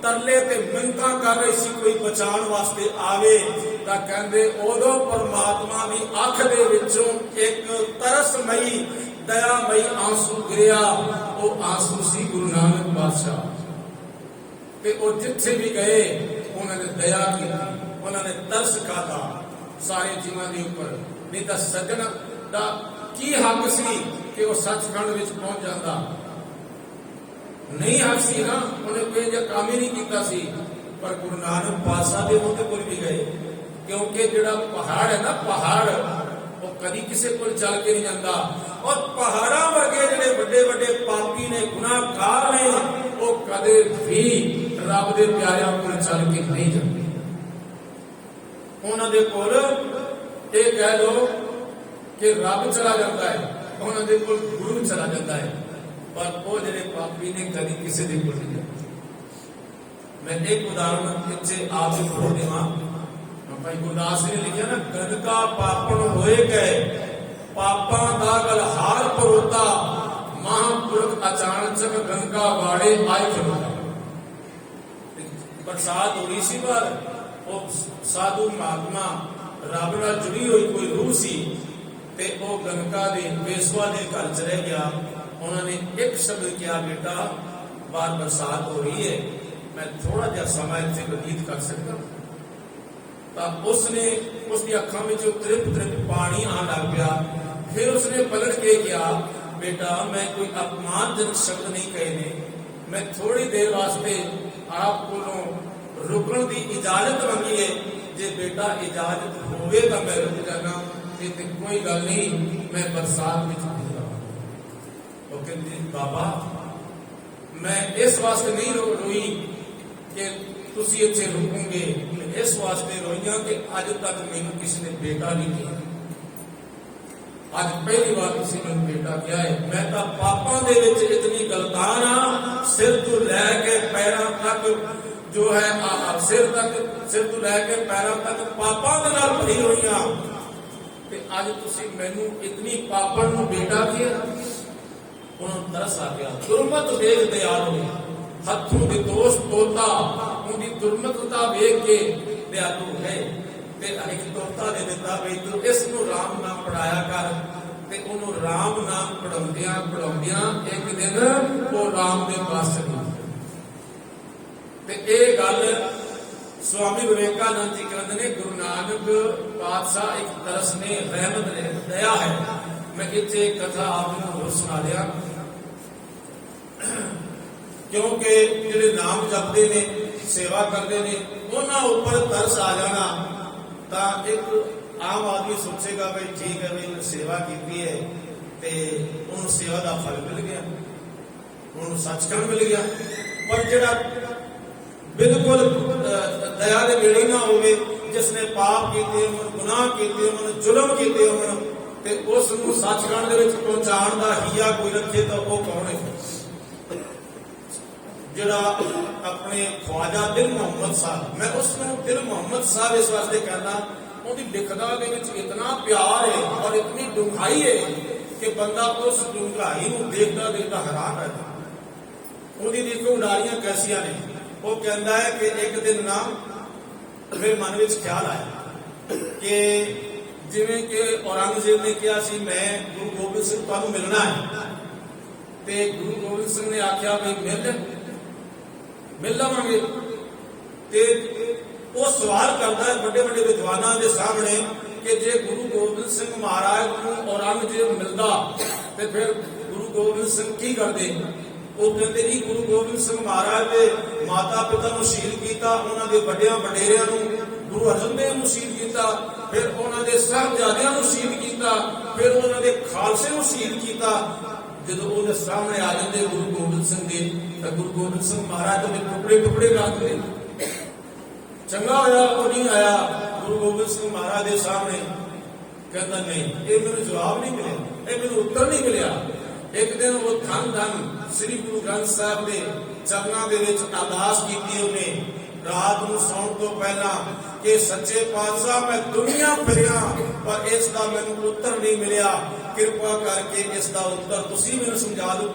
ਤਰਲੇ ਤੇ ਮਿੰਨਤਾਂ ਕਰ ਰਹੀ ਸੀ ਕੋਈ ਬਚਾਉਣ ਵਾਸਤੇ ਆਵੇ। ਤਾਂ ਕਹਿੰਦੇ ਉਦੋਂ ਪਰਮਾਤਮਾ ਦੀ ਅੱਖ ਦੇ ਵਿੱਚੋਂ ਇੱਕ ਤਰਸਮਈ ਦਇਆਮਈ ਆਂਸੂ ਗਿਰਿਆ। ਉਹ ਆਂਸੂ ਸੀ ਗੁਰੂ ਨਾਨਕ ਪਾਤਸ਼ਾਹ। ਤੇ ਉਹ ਜਿੱਥੇ ਵੀ ਗਏ ਉਹਨਾਂ ਨੇ ਦਇਆ ਕੀਤੀ, ਉਹਨਾਂ ਨੇ ਤਰਸ ਖਾਧਾ ਸਾਰੇ ਜੀਵਾਂ ਦੇ ਉੱਪਰ। ਨਹੀਂ ਤਾਂ ਸੱਜਣ ਦਾ ਕੀ ਹੱਕ ਸੀ ਕਿ ਉਹ ਸੱਚਖੰਡ ਵਿੱਚ ਪਹੁੰਚ ਜਾਂਦਾ? ਨਹੀਂ ਹੱਕ ਸੀ ਨਾ, ਉਹਨੇ ਕੋਈ ਜਿਹਾ ਕੰਮ ਹੀ ਨਹੀਂ ਕੀਤਾ ਸੀ। ਪਰ ਗੁਰੂ ਨਾਨਕ ਪਾਤਸ਼ਾਹ ਦੇ ਮੂੰਹ ਤੇ ਕੋਈ ਵੀ ਗਏ क्योंकि जिहड़ा पहाड़ है ना, पहाड़ वो कदी किसी को चल के नहीं जाता, और पहाड़ा वर्गे जिहड़े बड़े बड़े पापी ने, गुनाहगार ने, वो कदे भी रब दे प्यारिਆਂ को चल के नहीं जाते। उन्हां दे कोल ये कह लो कि रब चला जाता है, उन्हां दे कोल गुरु चला जाता है, पर वो जिहड़े पापी ने कदी किसी दे कोल नहीं जाते। मैं एक उदाहरण पिछे आप बोल देवा, भाई गुरदास ने लिखा ना, गनका पापन होए गए, पापा दा गलहार परोता, महापुरख अचानक गंगा वाड़े आए खलोता। बरसात हो रही सी, पर वो साधु महात्मा रब नाल जुड़ी हुई कोई रूह सी, ते वो गंगा दे बेसवा दे घर चले गया। उन्होंने एक शब्द किया, बेटा बाहर बरसात हो रही है, मैं थोड़ा जा समय इत्थे व्यतीत कर सकता। तो उसने उसकी अखां में जो त्रिप त्रिप पानी आन लग गया। फिर उसने पलट के कहा, बेटा मैं कोई अपमानजनक शब्द नहीं कहने, मैं थोड़ी देर वास्ते आपको रुकने की इजाजत मंगी है, जे बेटा इजाजत होवे तो मैं रुक जाना, ते कोई गल नहीं, मैं बरसात में वो कहते बाबा मैं इस वास्ते नहीं रोई कि तुसी इत्थे रुकोगे, इस वास्ते रोईया कि अज तक मैनू किसी ने बेटा नहीं किया, अज पहली बार किसी ने बेटा किया है। मैं तो पापां दे विच इतनी गलतान हाँ, सिर तो लैके पैरों तक जो है सिर तो लैके पैरों तक पापां दे नाल भरी हुई हाँ, ते अज तुसी मैनू इतनी पापन नूं बेटा किया। उन्होंने तरस आ गया, दुर्मत देख दयाल हो, हथों के दोष तोता, उनकी दुर्मतता वेख के दयालु है, ते एक तोता दे दिता भी तू इसनूं राम नाम पढ़ाया कर। ते उन्होंने राम नाम पढ़ाउंदियां पढ़ाउंदियां एक दिन वो राम दे पास चली। ते ये गल स्वामी विवेकानंद जी कहते हैं, गुरु नानक पातशाह एक तरस ने, रहमत ने, दया है। मैं इत्थे कथा आपको सुना दिया, क्योंकि जिहड़े नाम जपते ने, सेवा करते ने, उन्हां उपर तरस आ जाना, तो एक आम आदमी सोचेगा भाई ठीक है, भाई सेवा की है, ते उन्होंने सेवा का फल मिल गया, उन्होंने सचखंड मिल गया। पर जिहड़ा बिल्कुल दया दे नेड़े ना होवे, जिसने पाप किए होण, गुनाह किए होण, जुल्म किए होण, ते उस नूं सचखंड दे विच पहुंचाण दा हिया कोई रखे, तो वो कौन है? जिहड़ा अपने ख्वाजा दिल मुहम्मद साहब, मैं उसनूं दिल मुहम्मद साहब इस वास्ते कहना, उहदी लिखदा दे विच इतना प्यार है और इतनी डूंघाई है कि बंदा उस डूंघाई नूं देखदा देखदा हैरान रह जाए। उहदी देखो उडारियां कैसियां ने। वो कहता है कि एक दिन ना मेरे मन में ख्याल आया कि जिवें कि औरंगजेब ने कहा सी मैं गुरु गोबिंद सिंह तुहानूं मिलना है, ते गुरु गोबिंद सिंह ने आख्या भी मिल लवांगे। ते वो सवाल करता है बड़े बड़े विद्वानां दे सामने कि जे गुरु गोबिंद सिंह महाराज को औरंगजेब मिलता ते फिर गुरु गोबिंद सिंह की करते? वो कहते जी गुरु गोबिंद सिंह महाराज के माता पिता नूं शहीद किया, उन्होंने बड़िया वडेरिया गुरु अर्जन देव नूं शहीद किया, फिर उन्होंने साहबजादियां नूं शहीद किया, फिर उन्होंने खालसे नूं शहीद किया। जो वो सामने आ जाते गुरु गोबिंद सिंह जी, तो गुरु गोबिंद सिंह महाराज तो टुकड़े टुकड़े कर दे। चंगा होया वो नहीं आया गुरु गोबिंद सिंह महाराज के सामने, कहता नहीं ये मेरे जवाब नहीं मिले, ये मेरे उत्तर नहीं मिले। एक दिन वो धन धन श्री गुरु ग्रंथ साहब के चरणों के विच अरदास की उन्हें रात को सौण तो पहला कि सच्चे पातशाह मैं दुनिया फिरिया पर इसका मैनूं उत्तर नहीं मिलिया, कृपा करके इसका उत्तर तुसीं मैनूं समझा दो,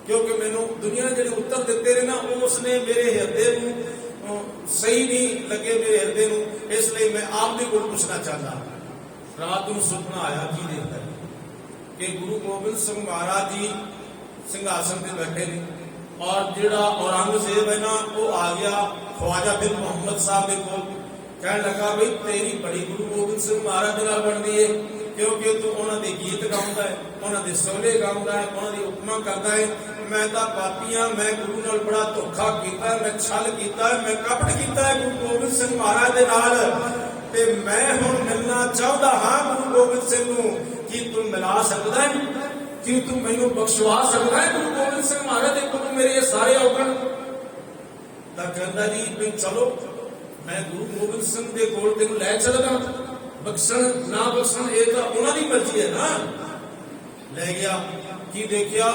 क्योंकि मैनूं दुनिया ने जिहड़े उत्तर दिते ने ना उसने मेरे हिरदे नूं सही नहीं लगे, मेरे हिरदे नूं, इसलिए मैं आप भी कोल पूछना चाहता। रात को सुपना आया की देखता है कि गुरु गोबिंद सिंह महाराज जी सिंघासन पर बैठे ने और जिहड़ा औरंगजेब है ना वो आ गया ख्वाजा बिन मुहम्मद साहब के कोल, कहने लगा भाई तेरी बड़ी गुरु गोबिंद सिंह महाराज के नाल बनदी है, क्योंकि तू उन्होंने गीत गाउंदा है, उन्होंने सोहले गाउंदा है, उन्होंने उपमा करता है। मैं तो पापियां, मैं गुरु नाल बड़ा धोखा कीता है, मैं छल कीता है, मैं कपट कीता है गुरु गोबिंद सिंह महाराज के नाल, ਤੇ ਮੈਂ ਹੁਣ ਮਿਲਣਾ ਚਾਹੁੰਦਾ ਹਾਂ ਗੁਰੂ ਗੋਬਿੰਦ ਸਿੰਘ ਨੂੰ। ਕੀ ਤੂੰ ਮਿਲਾ ਸਕਦਾ ਹੈ? ਕੀ ਤੂੰ ਮੈਨੂੰ ਬਖਸ਼ਵਾ ਸਕਦਾ ਹੈ ਗੁਰੂ ਗੋਬਿੰਦ ਸਿੰਘ ਮਹਾਰਾਜ ਦੇ ਕੋਲ ਮੇਰੇ ਇਹ ਸਾਰੇ ਔਗਣ? ਤਾਂ ਕਹਿੰਦਾ ਜੀ ਵੀ ਚਲੋ ਮੈਂ ਗੁਰੂ ਗੋਬਿੰਦ ਸਿੰਘ ਦੇ ਕੋਲ ਤੈਨੂੰ ਲੈ ਚੱਲਦਾ, ਬਖਸ਼ਣ ਨਾ ਬਖਸ਼ਣ ਇਹ ਤਾਂ ਉਹਨਾਂ ਦੀ ਮਰਜ਼ੀ ਹੈ ਨਾ। ਲੈ ਗਿਆ, ਕੀ ਦੇਖਿਆ?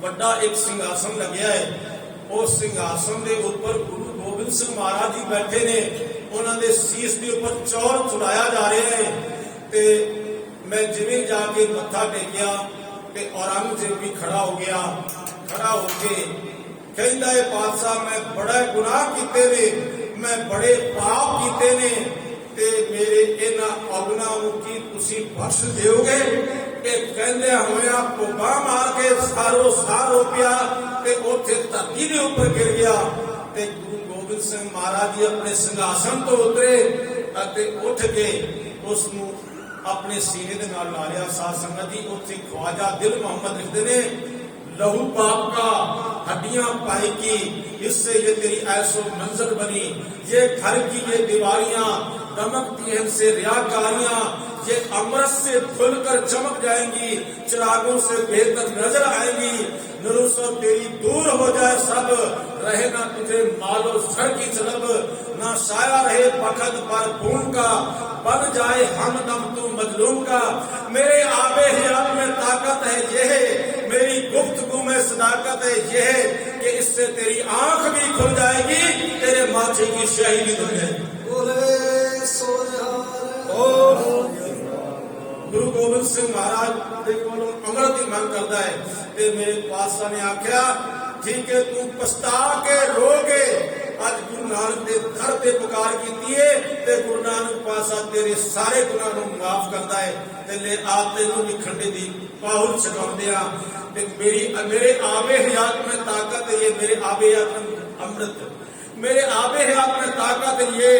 ਵੱਡਾ ਇੱਕ ਸਿੰਘਾਸਨ ਲੱਗਿਆ ਹੈ। ਉਸ ਸਿੰਘਾਸਨ ਦੇ ਉੱਪਰ ਗੁਰੂ ਗੋਬਿੰਦ ਸਿੰਘ ਮਹਾਰਾਜ ਜੀ ਬੈਠੇ ਨੇ। ਉਹਨਾਂ ਦੇ ਸੀਸ ਦੇ ਉੱਪਰ ਚੌਰ ਚੜਾਇਆ ਜਾ ਰਿਹਾ ਹੈ। ਤੇ ਮੈਂ ਜਿਵੇਂ ਜਾ ਕੇ ਮੱਥਾ ਟੇਕਿਆ ਤੇ ਔਰੰਗਜ਼ੇਬ ਵੀ ਖੜਾ ਹੋ ਗਿਆ। ਖੜਾ ਹੋ ਕੇ ਕਹਿੰਦਾ ਹੈ ਪਾਤਸ਼ਾਹ ਮੈਂ ਬੜਾ ਗੁਨਾਹ ਕੀਤੇ ਨੇ, ਮੈਂ ਬੜੇ ਪਾਪ ਕੀਤੇ ਨੇ ਤੇ ਮੇਰੇ ਇਹਨਾਂ ਔਗਣਾਂ ਨੂੰ ਕੀ ਤੁਸੀਂ ਬਖਸ਼ ਦਿਓਗੇ? ਇਹ ਕਹਿੰਦੇ ਹੋਇਆ ਭੁੱਖਾ ਮਾਰ ਕੇ ਸਾਰੋ ਸਾਰ ਹੋ ਪਿਆ ਤੇ ਉੱਥੇ ਧਰਤੀ ਦੇ ਉੱਪਰ ਗਿਰ ਗਿਆ। ਤੇ ਗੁਰੂ ਗੋਬਿੰਦ ਸਿੰਘ ਮਹਾਰਾਜ ਜੀ ਆਪਣੇ ਸਿੰਘਾਸਨ ਤੋਂ ਉਤਰੇ ਅਤੇ ਉੱਠ ਕੇ ਉਸ ਨੂੰ ਆਪਣੇ ਸੀਨੇ ਦੇ ਨਾਲ ਲਾ ਲਿਆ। ਸਾਧ ਸੰਗਤ ਜੀ ਉੱਥੇ ख्वाजा दिल मोहम्मद लिखते ने लहू पाप का हड्डियां पाई की, इससे ये तेरी ऐसो मंजर बनी, ये घर की ये दीवारियां दमकती हैं इनसे रियाकारियां, ये अमृत से खुलकर चमक जाएंगी, चिरागों से बेहतर नजर आएंगी। नरूसो तेरी दूर हो जाए सब, रहे ना तुझे मालो सर की तलब, ना साया रहे पखद पर खून का, बन जाए हमदम तू मजलूम का। मेरे आबे हयात में ताकत है ये है, मेरी गुफ्तगू में सदाकत है ये है कि इससे तेरी आंख भी खुल जाएगी, तेरे माथे की स्याही भी धुल जाएगी। गुरु गोबिंद सिंह महाराज ਦੇ ਕੋਲੋਂ ਅੰਮ੍ਰਿਤ ਦੀ ਮੰਗ ਕਰਦਾ ਹੈ ਤੇ ਮੇਰੇ ਪਾਤਸ਼ਾਹ ਨੇ ਆਖਿਆ ਠੀਕ ਹੈ ਤੂੰ ਪਛਤਾ ਕੇ ਰੋ ਕੇ ਅੱਜ ਗੁਰੂ ਨਾਨਕ ਦੇ ਦਰ ਤੇ ਪੁਕਾਰ ਕੀਤੀ ਹੈ ਤੇ ਗੁਰੂ ਨਾਨਕ ਪਾਤਸ਼ਾਹ ਤੇਰੇ ਸਾਰੇ ਗੁਨਾਹ ਨੂੰ ਮਾਫ ਕਰਦਾ ਹੈ ਤੇ ਲੈ ਆਪ ਤੈਨੂੰ ਵੀ ਖੰਡੇ ਦੀ ਪਾਹੁਲ ਛਕਾਉਂਦੇ ਆ ਤੇ ਮੇਰੇ ਆਬੇ ਹਯਾਤ में ताकत है ये, मेरे आबे हयात अमृत, मेरे आबे हयात में ताकत है ये,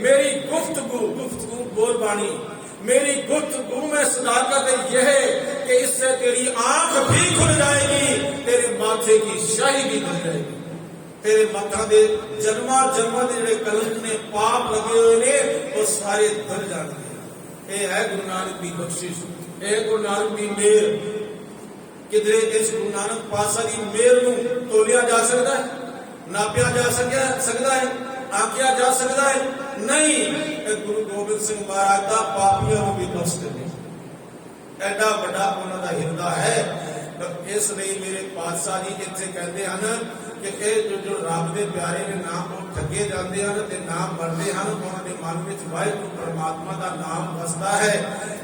मेरी गुफ्तगू बोलबानी, मेरी गुफ्तगू में सदाकत यह है कि इससे तेरी आंख भी खुल जाएगी, तेरे माथे की शाही भी खुल जाएगी, तेरे मथा दे जन्मा दे जिहड़े कलंक ने पाप लगे हुए ने वो सारे धुल जाएंगे। ये है गुरु नानक की बख्शिश, ये गुरु नानक की मेहर। किधरे इस गुरु नानक पातशाह की मेहर नूं तोलिया जा सकता है, नापिया जा सकता है, आंकिया जा सकता है? नहीं। गुरु गोबिंद सिंह महाराज का पापियों को भी बख्श देने एडा बड़ा उन्होंने हिरदा है। इसलिए मेरे पातशाह जी इत्थे कहते हैं कि जो रब के प्यारे ने नाम वो ठगे जाते हैं ते नाम मरते हैं, उन्होंने मन में वाहिगुरू परमात्मा का नाम वसदा है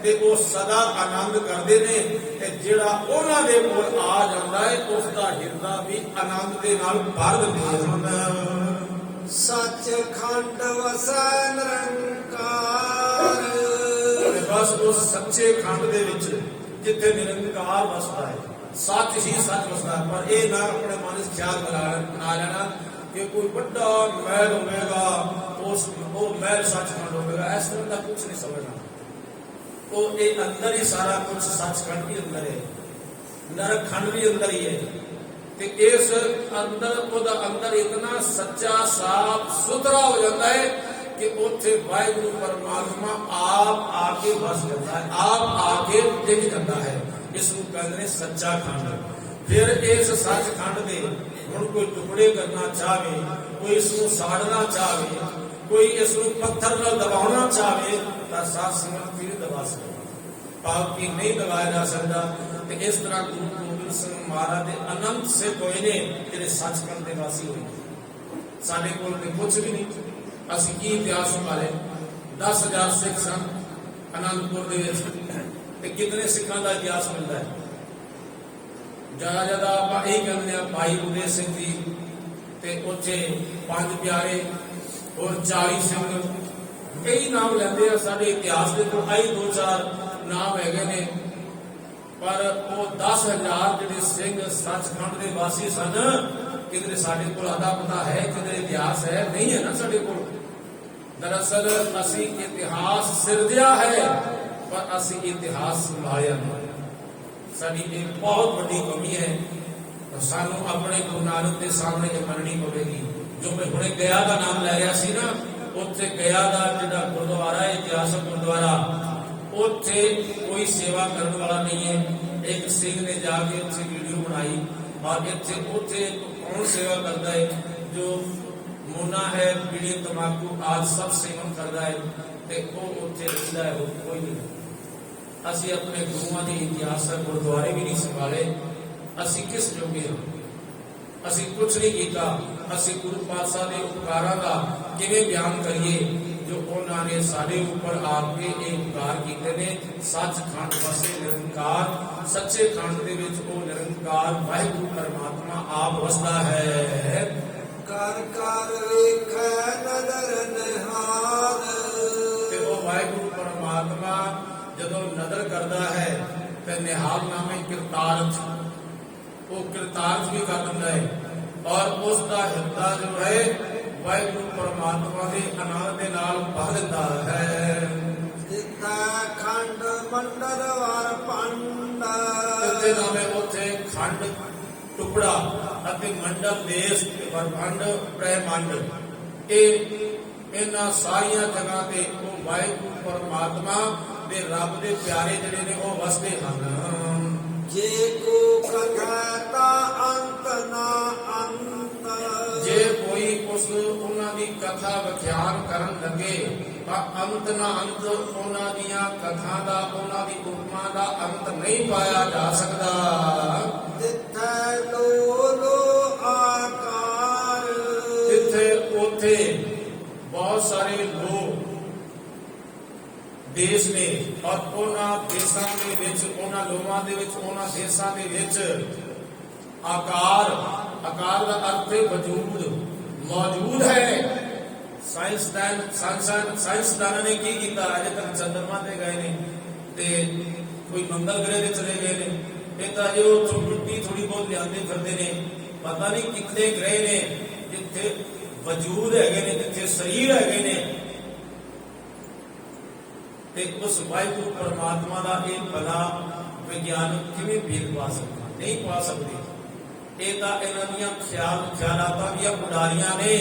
ते वो सदा आनंद करते हैं ते जिहड़ा उन्हां दे कोल आ जांदा है उसका हिरदा भी आनंद दे नाल भर दिंदा है। सचखंड वसै निरंकार, बस उस सच्चे खंड दे विच जिथे निरंकार वसदा है, सच ही सच वसदा है। पर यह ना अपने मन च ख्याल बना लेना कि कोई बड़ा महल होगा वो महल सचखंड होगा, इस तरह का कुछ नहीं समझना। वो ये अंदर ही सारा कुछ सचखंड भी अंदर है, नरक खंड भी अंदर ही है। ते इस अंदर इतना सच्चा साफ सुथरा हो जाता है कि उत्थे वाहिगुरू परमात्मा आप आके बस जाता है, आप आके टिक जाता है। इसको कहते हैं सच्चा खंड। फिर इस सचखंड दे हुण कोई टुकड़े करना चाहे, कोई इसको साड़ना चाहे, कोई इसको पत्थर नाल दबाना चाहे तो साध संगत नहीं दबा सकता, पाप की नहीं दबाया जा सकता। तो इस तरह गुरु गोबिंद सिंह महाराज के अनंत से कोई ने जिहड़े सचखंड के वासी होए। साडे कोल ते कुछ भी नहीं, असीं की इतिहास संभाले। 10,000 सिख सन आनंदपुर दे विच ते कितने सिखां दा इतिहास मिलता है? ज्यादा आपां यही कहते हैं भाई उदय सिंह जी ते उत्थे 5 प्यारे और 40 सिंह, कई नाम लैंदे आ। साडे इतिहास दे कोल आई 2-4 नाम हैगे ने, पर वो 10,000 जिहड़े सिंह सचखंड दे वासी सन, किधरे साडे कोल अता पता है, किधरे इतिहास है? नहीं है ना साडे कोल। दरअसल असी इतिहास सिरजिया है पर असी इतिहास संभालिया नहीं। साडी एक बहुत बड़ी कमी है, सानू अपने गुरु नानक के सामने ये मननी पवेगी। जो मैं हुणे गया का नाम लै रहा सी ना, ਉੱਥੇ ਗਿਆ ਦਾ ਜਿਹੜਾ ਗੁਰਦੁਆਰਾ ਹੈ, ਇਤਿਹਾਸਕ ਗੁਰਦੁਆਰਾ, ਉੱਥੇ ਕੋਈ ਸੇਵਾ ਕਰਨ ਵਾਲਾ ਨਹੀਂ ਹੈ। ਇੱਕ ਸਿੰਘ ਨੇ ਜਾ ਕੇ ਉੱਥੇ ਵੀਡੀਓ ਬਣਾਈ ਔਰ ਉੱਥੇ ਕੌਣ ਸੇਵਾ ਕਰਦਾ ਹੈ? ਜੋ ਮੋਨਾ ਹੈ, ਬੀੜੀ ਤਮਾਕੂ ਆਦਿ ਸਭ ਸੇਵਨ ਕਰਦਾ ਹੈ ਤੇ ਉਹ ਉੱਥੇ ਰਹਿੰਦਾ ਹੈ, ਹੋਰ ਕੋਈ ਨਹੀਂ। ਅਸੀਂ ਆਪਣੇ ਗੁਰੂਆਂ ਦੇ ਇਤਿਹਾਸਕ ਗੁਰਦੁਆਰੇ ਵੀ ਨਹੀਂ ਸੰਭਾਲੇ। ਅਸੀਂ ਕਿਸ ਜੋਗੇ ਹਾਂ? ਅਸੀਂ ਕੁਝ ਨਹੀਂ ਕੀਤਾ। ਅਸੀਂ ਗੁਰੂ ਪਾਤਸ਼ਾਹ ਦੇ ਉਪਕਾਰਾਂ ਦਾ ਕਿਵੇਂ ਬਿਆਨ ਕਰੀਏ ਜੋ ਉਹਨਾਂ ਨੇ ਸਾਡੇ ਉੱਪਰ ਆਪ ਕੇ ਇਹ ਉਪਕਾਰ ਕੀਤੇ ਨੇ। ਸੱਚਖੰਡ ਵਸੇ ਨਿਰੰਕਾਰ, ਸੱਚੇ ਖੰਡ ਦੇ ਵਿੱਚ ਉਹ ਨਿਰੰਕਾਰ ਵਾਹਿਗੁਰੂ ਪਰਮਾਤਮਾ ਆਪ ਵਸਦਾ ਹੈ। ਕਰ ਕਰ ਵੇਖੈ ਨਦਰ ਨਿਹਾਲ, ਤੇ ਉਹ ਵਾਹਿਗੁਰੂ ਪਰਮਾਤਮਾ ਜਦੋਂ ਨਦਰ ਕਰਦਾ ਹੈ ਤੇ ਨਿਹਾਲ ਨਾਮੇ ਕਿਰਤਾਰਥ, ਉਹ ਕਿਰਤਾਰਥ ਵੀ ਕਰ ਦਿੰਦਾ ਹੈ ਔਰ ਉਸ ਦਾ ਹਿਰਦਾ ਜੋ ਹੈ ਵਾਹਿਗੁਰੂ ਪਰਮਾਤਮਾ ਦੇ ਆਨੰਦ ਦੇ ਨਾਲ ਭਰ ਦਿੰਦਾ ਹੈ। ਜਿੱਥੈ ਖੰਡ ਮੰਡਲ ਵਰ ਪੰਡ, ਤੇ ਨਾਮੇ ਉੱਥੇ ਖੰਡ ਟੁਕੜਾ ਅਤੇ ਮੰਡਲ ਦੇਸ਼ ਵਰਪੰਡ ਬ੍ਰਹਿਮੰਡ, ਇਹਨਾਂ ਸਾਰੀਆਂ ਜਗ੍ਹਾ ਤੇ ਉਹ ਵਾਹਿਗੁਰੂ ਪਰਮਾਤਮਾ ਦੇ ਰੱਬ ਦੇ ਪਿਆਰੇ ਜਿਹੜੇ ਨੇ ਉਹ ਵਸਦੇ ਹਨ। ਜੇ ਕੋ ਕਥਾ ਤਾ ਅੰਤ ਨਾ ਅੰਤ, ਜੇ ਕੋਈ ਉਹਨਾਂ ਦੀ ਕਥਾ ਵਿਖਿਆਨ ਕਰਨ ਲੱਗੇ ਤਾਂ ਅੰਤ ਨਾ ਅੰਤ, ਉਹਨਾਂ ਦੀਆਂ ਕਥਾ ਦਾ, ਉਹਨਾਂ ਦੀ ਉਪਮਾ ਦਾ ਅੰਤ ਨਹੀਂ ਪਾਇਆ ਜਾ ਸਕਦਾ। ਜਿੱਥੈ ਲੋ ਲੋ ਆਕਾਰ, ਜਿੱਥੇ ਉੱਥੇ ਬਹੁਤ ਸਾਰੇ ਲੋਕ ਦੇਸ਼ ਨੇ ਔਰ ਉਹਨਾਂ ਦੇਸ਼ਾਂ ਦੇ ਵਿੱਚ, ਉਹਨਾਂ ਲੋਕਾਂ ਦੇ ਵਿੱਚ, ਉਹਨਾਂ ਦੇਸ਼ਾਂ ਦੇ ਵਿੱਚ ਆਕਾਰ, ਆਕਾਰ ਦਾ ਅਰਥ ਹੈ ਵਜੂਦ, ਮੌਜੂਦ ਹੈ। ਸਾਇੰਸਦਾਨਾਂ ਨੇ ਕੀ ਕੀਤਾ? ਅਜੇ ਤੱਕ ਚੰਦਰਮਾ ਤੇ ਗਏ ਨੇ ਤੇ ਕੋਈ ਮੰਗਲ ਗ੍ਰਹਿ ਤੇ ਚਲੇ ਗਏ ਨੇ। ਇਹ ਤਾਂ ਜੋ ਮਿੱਟੀ ਥੋੜੀ ਬਹੁਤ ਲਿਆਂਦੇ ਫਿਰਦੇ ਨੇ, ਪਤਾ ਨਹੀਂ ਕਿੰਨੇ ਗ੍ਰਹਿ ਨੇ ਜਿੱਥੇ ਵਜੂਦ ਹੈਗੇ ਨੇ, ਜਿੱਥੇ ਸਰੀਰ ਹੈਗੇ ਨੇ। ਤੇ ਉਸ ਵਾਹਿਗੁਰੂ ਪਰਮਾਤਮਾ ਦਾ ਇਹ ਭਲਾ ਵਿਗਿਆਨ ਕਿਵੇਂ ਭੇਦ ਪਾ ਸਕਦਾ? ਨਹੀਂ ਪਾ ਸਕਦੇ। ਇਹ ਤਾਂ ਇਹਨਾਂ ਦੀਆਂ ਖਿਆਲਾਤਾਂ ਦੀਆਂ ਉਡਾਰੀਆਂ ਨੇ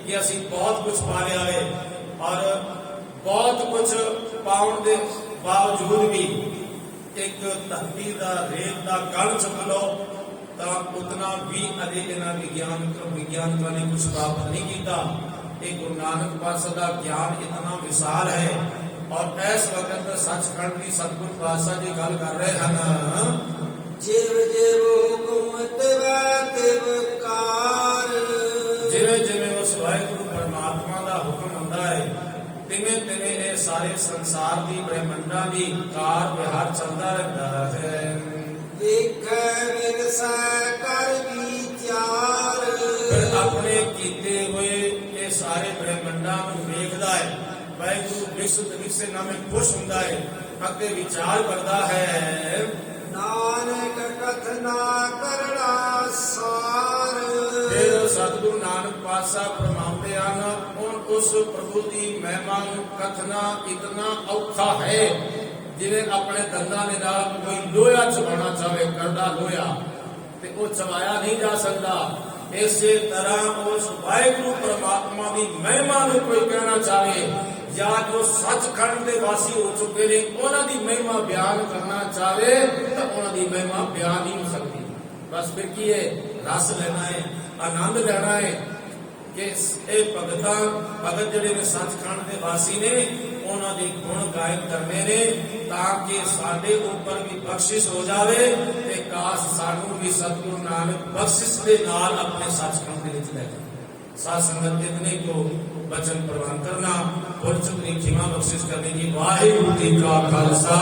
ਕਿ ਅਸੀਂ ਬਹੁਤ ਕੁਝ ਪਾ ਲਿਆ ਹੈ ਔਰ ਬਹੁਤ ਕੁਝ ਪਾਉਣ ਦੇ ਬਾਵਜੂਦ ਵੀ ਇੱਕ ਧਰਤੀ ਦਾ ਰੇਤ ਦਾ ਕਣ ਚੁੱਕ ਲਓ ਤਾਂ ਉਤਨਾ ਵੀ ਅਜੇ ਇਹਨਾਂ ਵਿਗਿਆਨਕਾਂ ਨੇ ਕੁਝ ਪ੍ਰਾਪਤ ਨਹੀਂ ਕੀਤਾ। ਇਹ ਗੁਰੂ ਨਾਨਕ ਪਾਤਸ਼ਾਹ ਦਾ ਗਿਆਨ ਇਤਨਾ ਵਿਸ਼ਾਲ ਹੈ ਔਰ ਇਸ ਵਕਤ ਸੱਚਖੰਡ ਦੀ ਸਤਿਗੁਰੂ ਪਾਤਸ਼ਾਹ ਜੀ ਗੱਲ ਕਰ ਰਹੇ ਹਨ। ਜਿਵ ਜਿਵ ਹੁਕਮ ਤਿਵੈ ਤਿਵ ਕਾਰ, ਜਿਵੇਂ ਜਿਵੇਂ ਉਸ ਵਾਹਿਗੁਰੂ ਪਰਮਾਤਮਾ ਦਾ ਹੁਕਮ ਹੁੰਦਾ ਹੈ ਤਿਵੇਂ ਤਿਵੇਂ ਇਹ ਸਾਰੇ ਸੰਸਾਰ ਦੀ ਬ੍ਰਹਿਮੰਡਾਂ ਦੀ ਕਾਰ ਵਿਹਾਰ ਚੱਲਦਾ ਰਹਿੰਦਾ ਹੈ। ਵੇਖੈ ਵਿਗਸੈ ਕਰ ਵਿਚਾਰ, ਫਿਰ ਆਪਣੇ ਕੀਤੇ ਹੋਏ ਇਹ ਸਾਰੇ ਬ੍ਰਹਿਮੰਡਾਂ ਨੂੰ ਵੇਖਦਾ ਹੈ। ਵਾਹਿਗੁਰੂ ਵਿਗਸੇ ਨਾਮੇ ਖੁਸ਼ ਹੁੰਦਾ ਹੈ ਅਤੇ ਵਿਚਾਰ ਕਰਦਾ ਹੈ। ਨਾਨਕ ਕਥਨਾ ਕਰੜਾ ਸਾਰ, ਫਿਰ ਸਤਿਗੁਰੂ ਨਾਨਕ ਪਾਤਸ਼ਾਹ ਫਰਮਾਉਂਦੇ ਹਨ ਉਸ ਪ੍ਰਭੂ ਦੀ ਮਹਿਮਾ ਨੂੰ ਕਥਨਾ ਇਤਨਾ ਔਖਾ ਹੈ ਜਿਵੇਂ ਆਪਣੇ ਦੰਦਾਂ ਦੇ ਨਾਲ ਕੋਈ ਲੋਹਾ ਚਬਾਉਣਾ ਚਾਹੇ, ਕਰਦਾ ਲੋਹਾ, ਤੇ ਉਹ ਚਬਾਇਆ ਨਹੀਂ ਜਾ ਸਕਦਾ। ਇਸੇ ਤਰ੍ਹਾਂ ਉਸ ਵਾਹਿਗੁਰੂ ਪਰਮਾਤਮਾ ਦੀ ਮਹਿਮਾ ਨੂੰ ਕੋਈ ਕਹਿਣਾ ਚਾਹੇ ਜਾਂ ਜੋ ਸੱਚਖੰਡ ਦੇ ਵਾਸੀ ਹੋ ਚੁੱਕੇ ਨੇ ਉਹਨਾਂ ਦੀ ਮਹਿਮਾ ਬਿਆਨ ਕਰਨਾ ਚਾਹੇ ਤਾਂ ਉਹਨਾਂ ਦੀ ਮਹਿਮਾ ਬਿਆਨ ਨਹੀਂ ਹੋ ਸਕਦੀ। ਬਸ ਫਿਰ ਕੀ ਹੈ? ਰਸ ਲੈਣਾ ਹੈ, ਆਨੰਦ ਲੈਣਾ ਹੈ ਕਿ ਇਹ ਭਗਤ ਜਿਹੜੇ ਨੇ ਸੱਚਖੰਡ ਦੇ ਵਾਸੀ ਨੇ ਉਹਨਾਂ ਦੇ ਗੁਣ ਗਾਇਨ ਕਰਨੇ ਨੇ ਤਾਂ ਕਿ ਸਾਡੇ ਉੱਪਰ ਵੀ ਬਖਸ਼ਿਸ਼ ਹੋ ਜਾਵੇ ਤੇ ਕਾਸ਼ ਸਾਨੂੰ ਵੀ ਸਤਿਗੁਰੂ ਨਾਨਕ ਬਖਸ਼ਿਸ਼ ਦੇ ਨਾਲ ਆਪਣੇ ਸੱਚਖੰਡ ਦੇ ਵਿੱਚ ਲੈ ਜਾਵੇ। साथ संगत इतने को वचन प्रवान करना और चुकनी खिमा बख्शिश करने की वाहिगुरू जी का खालसा।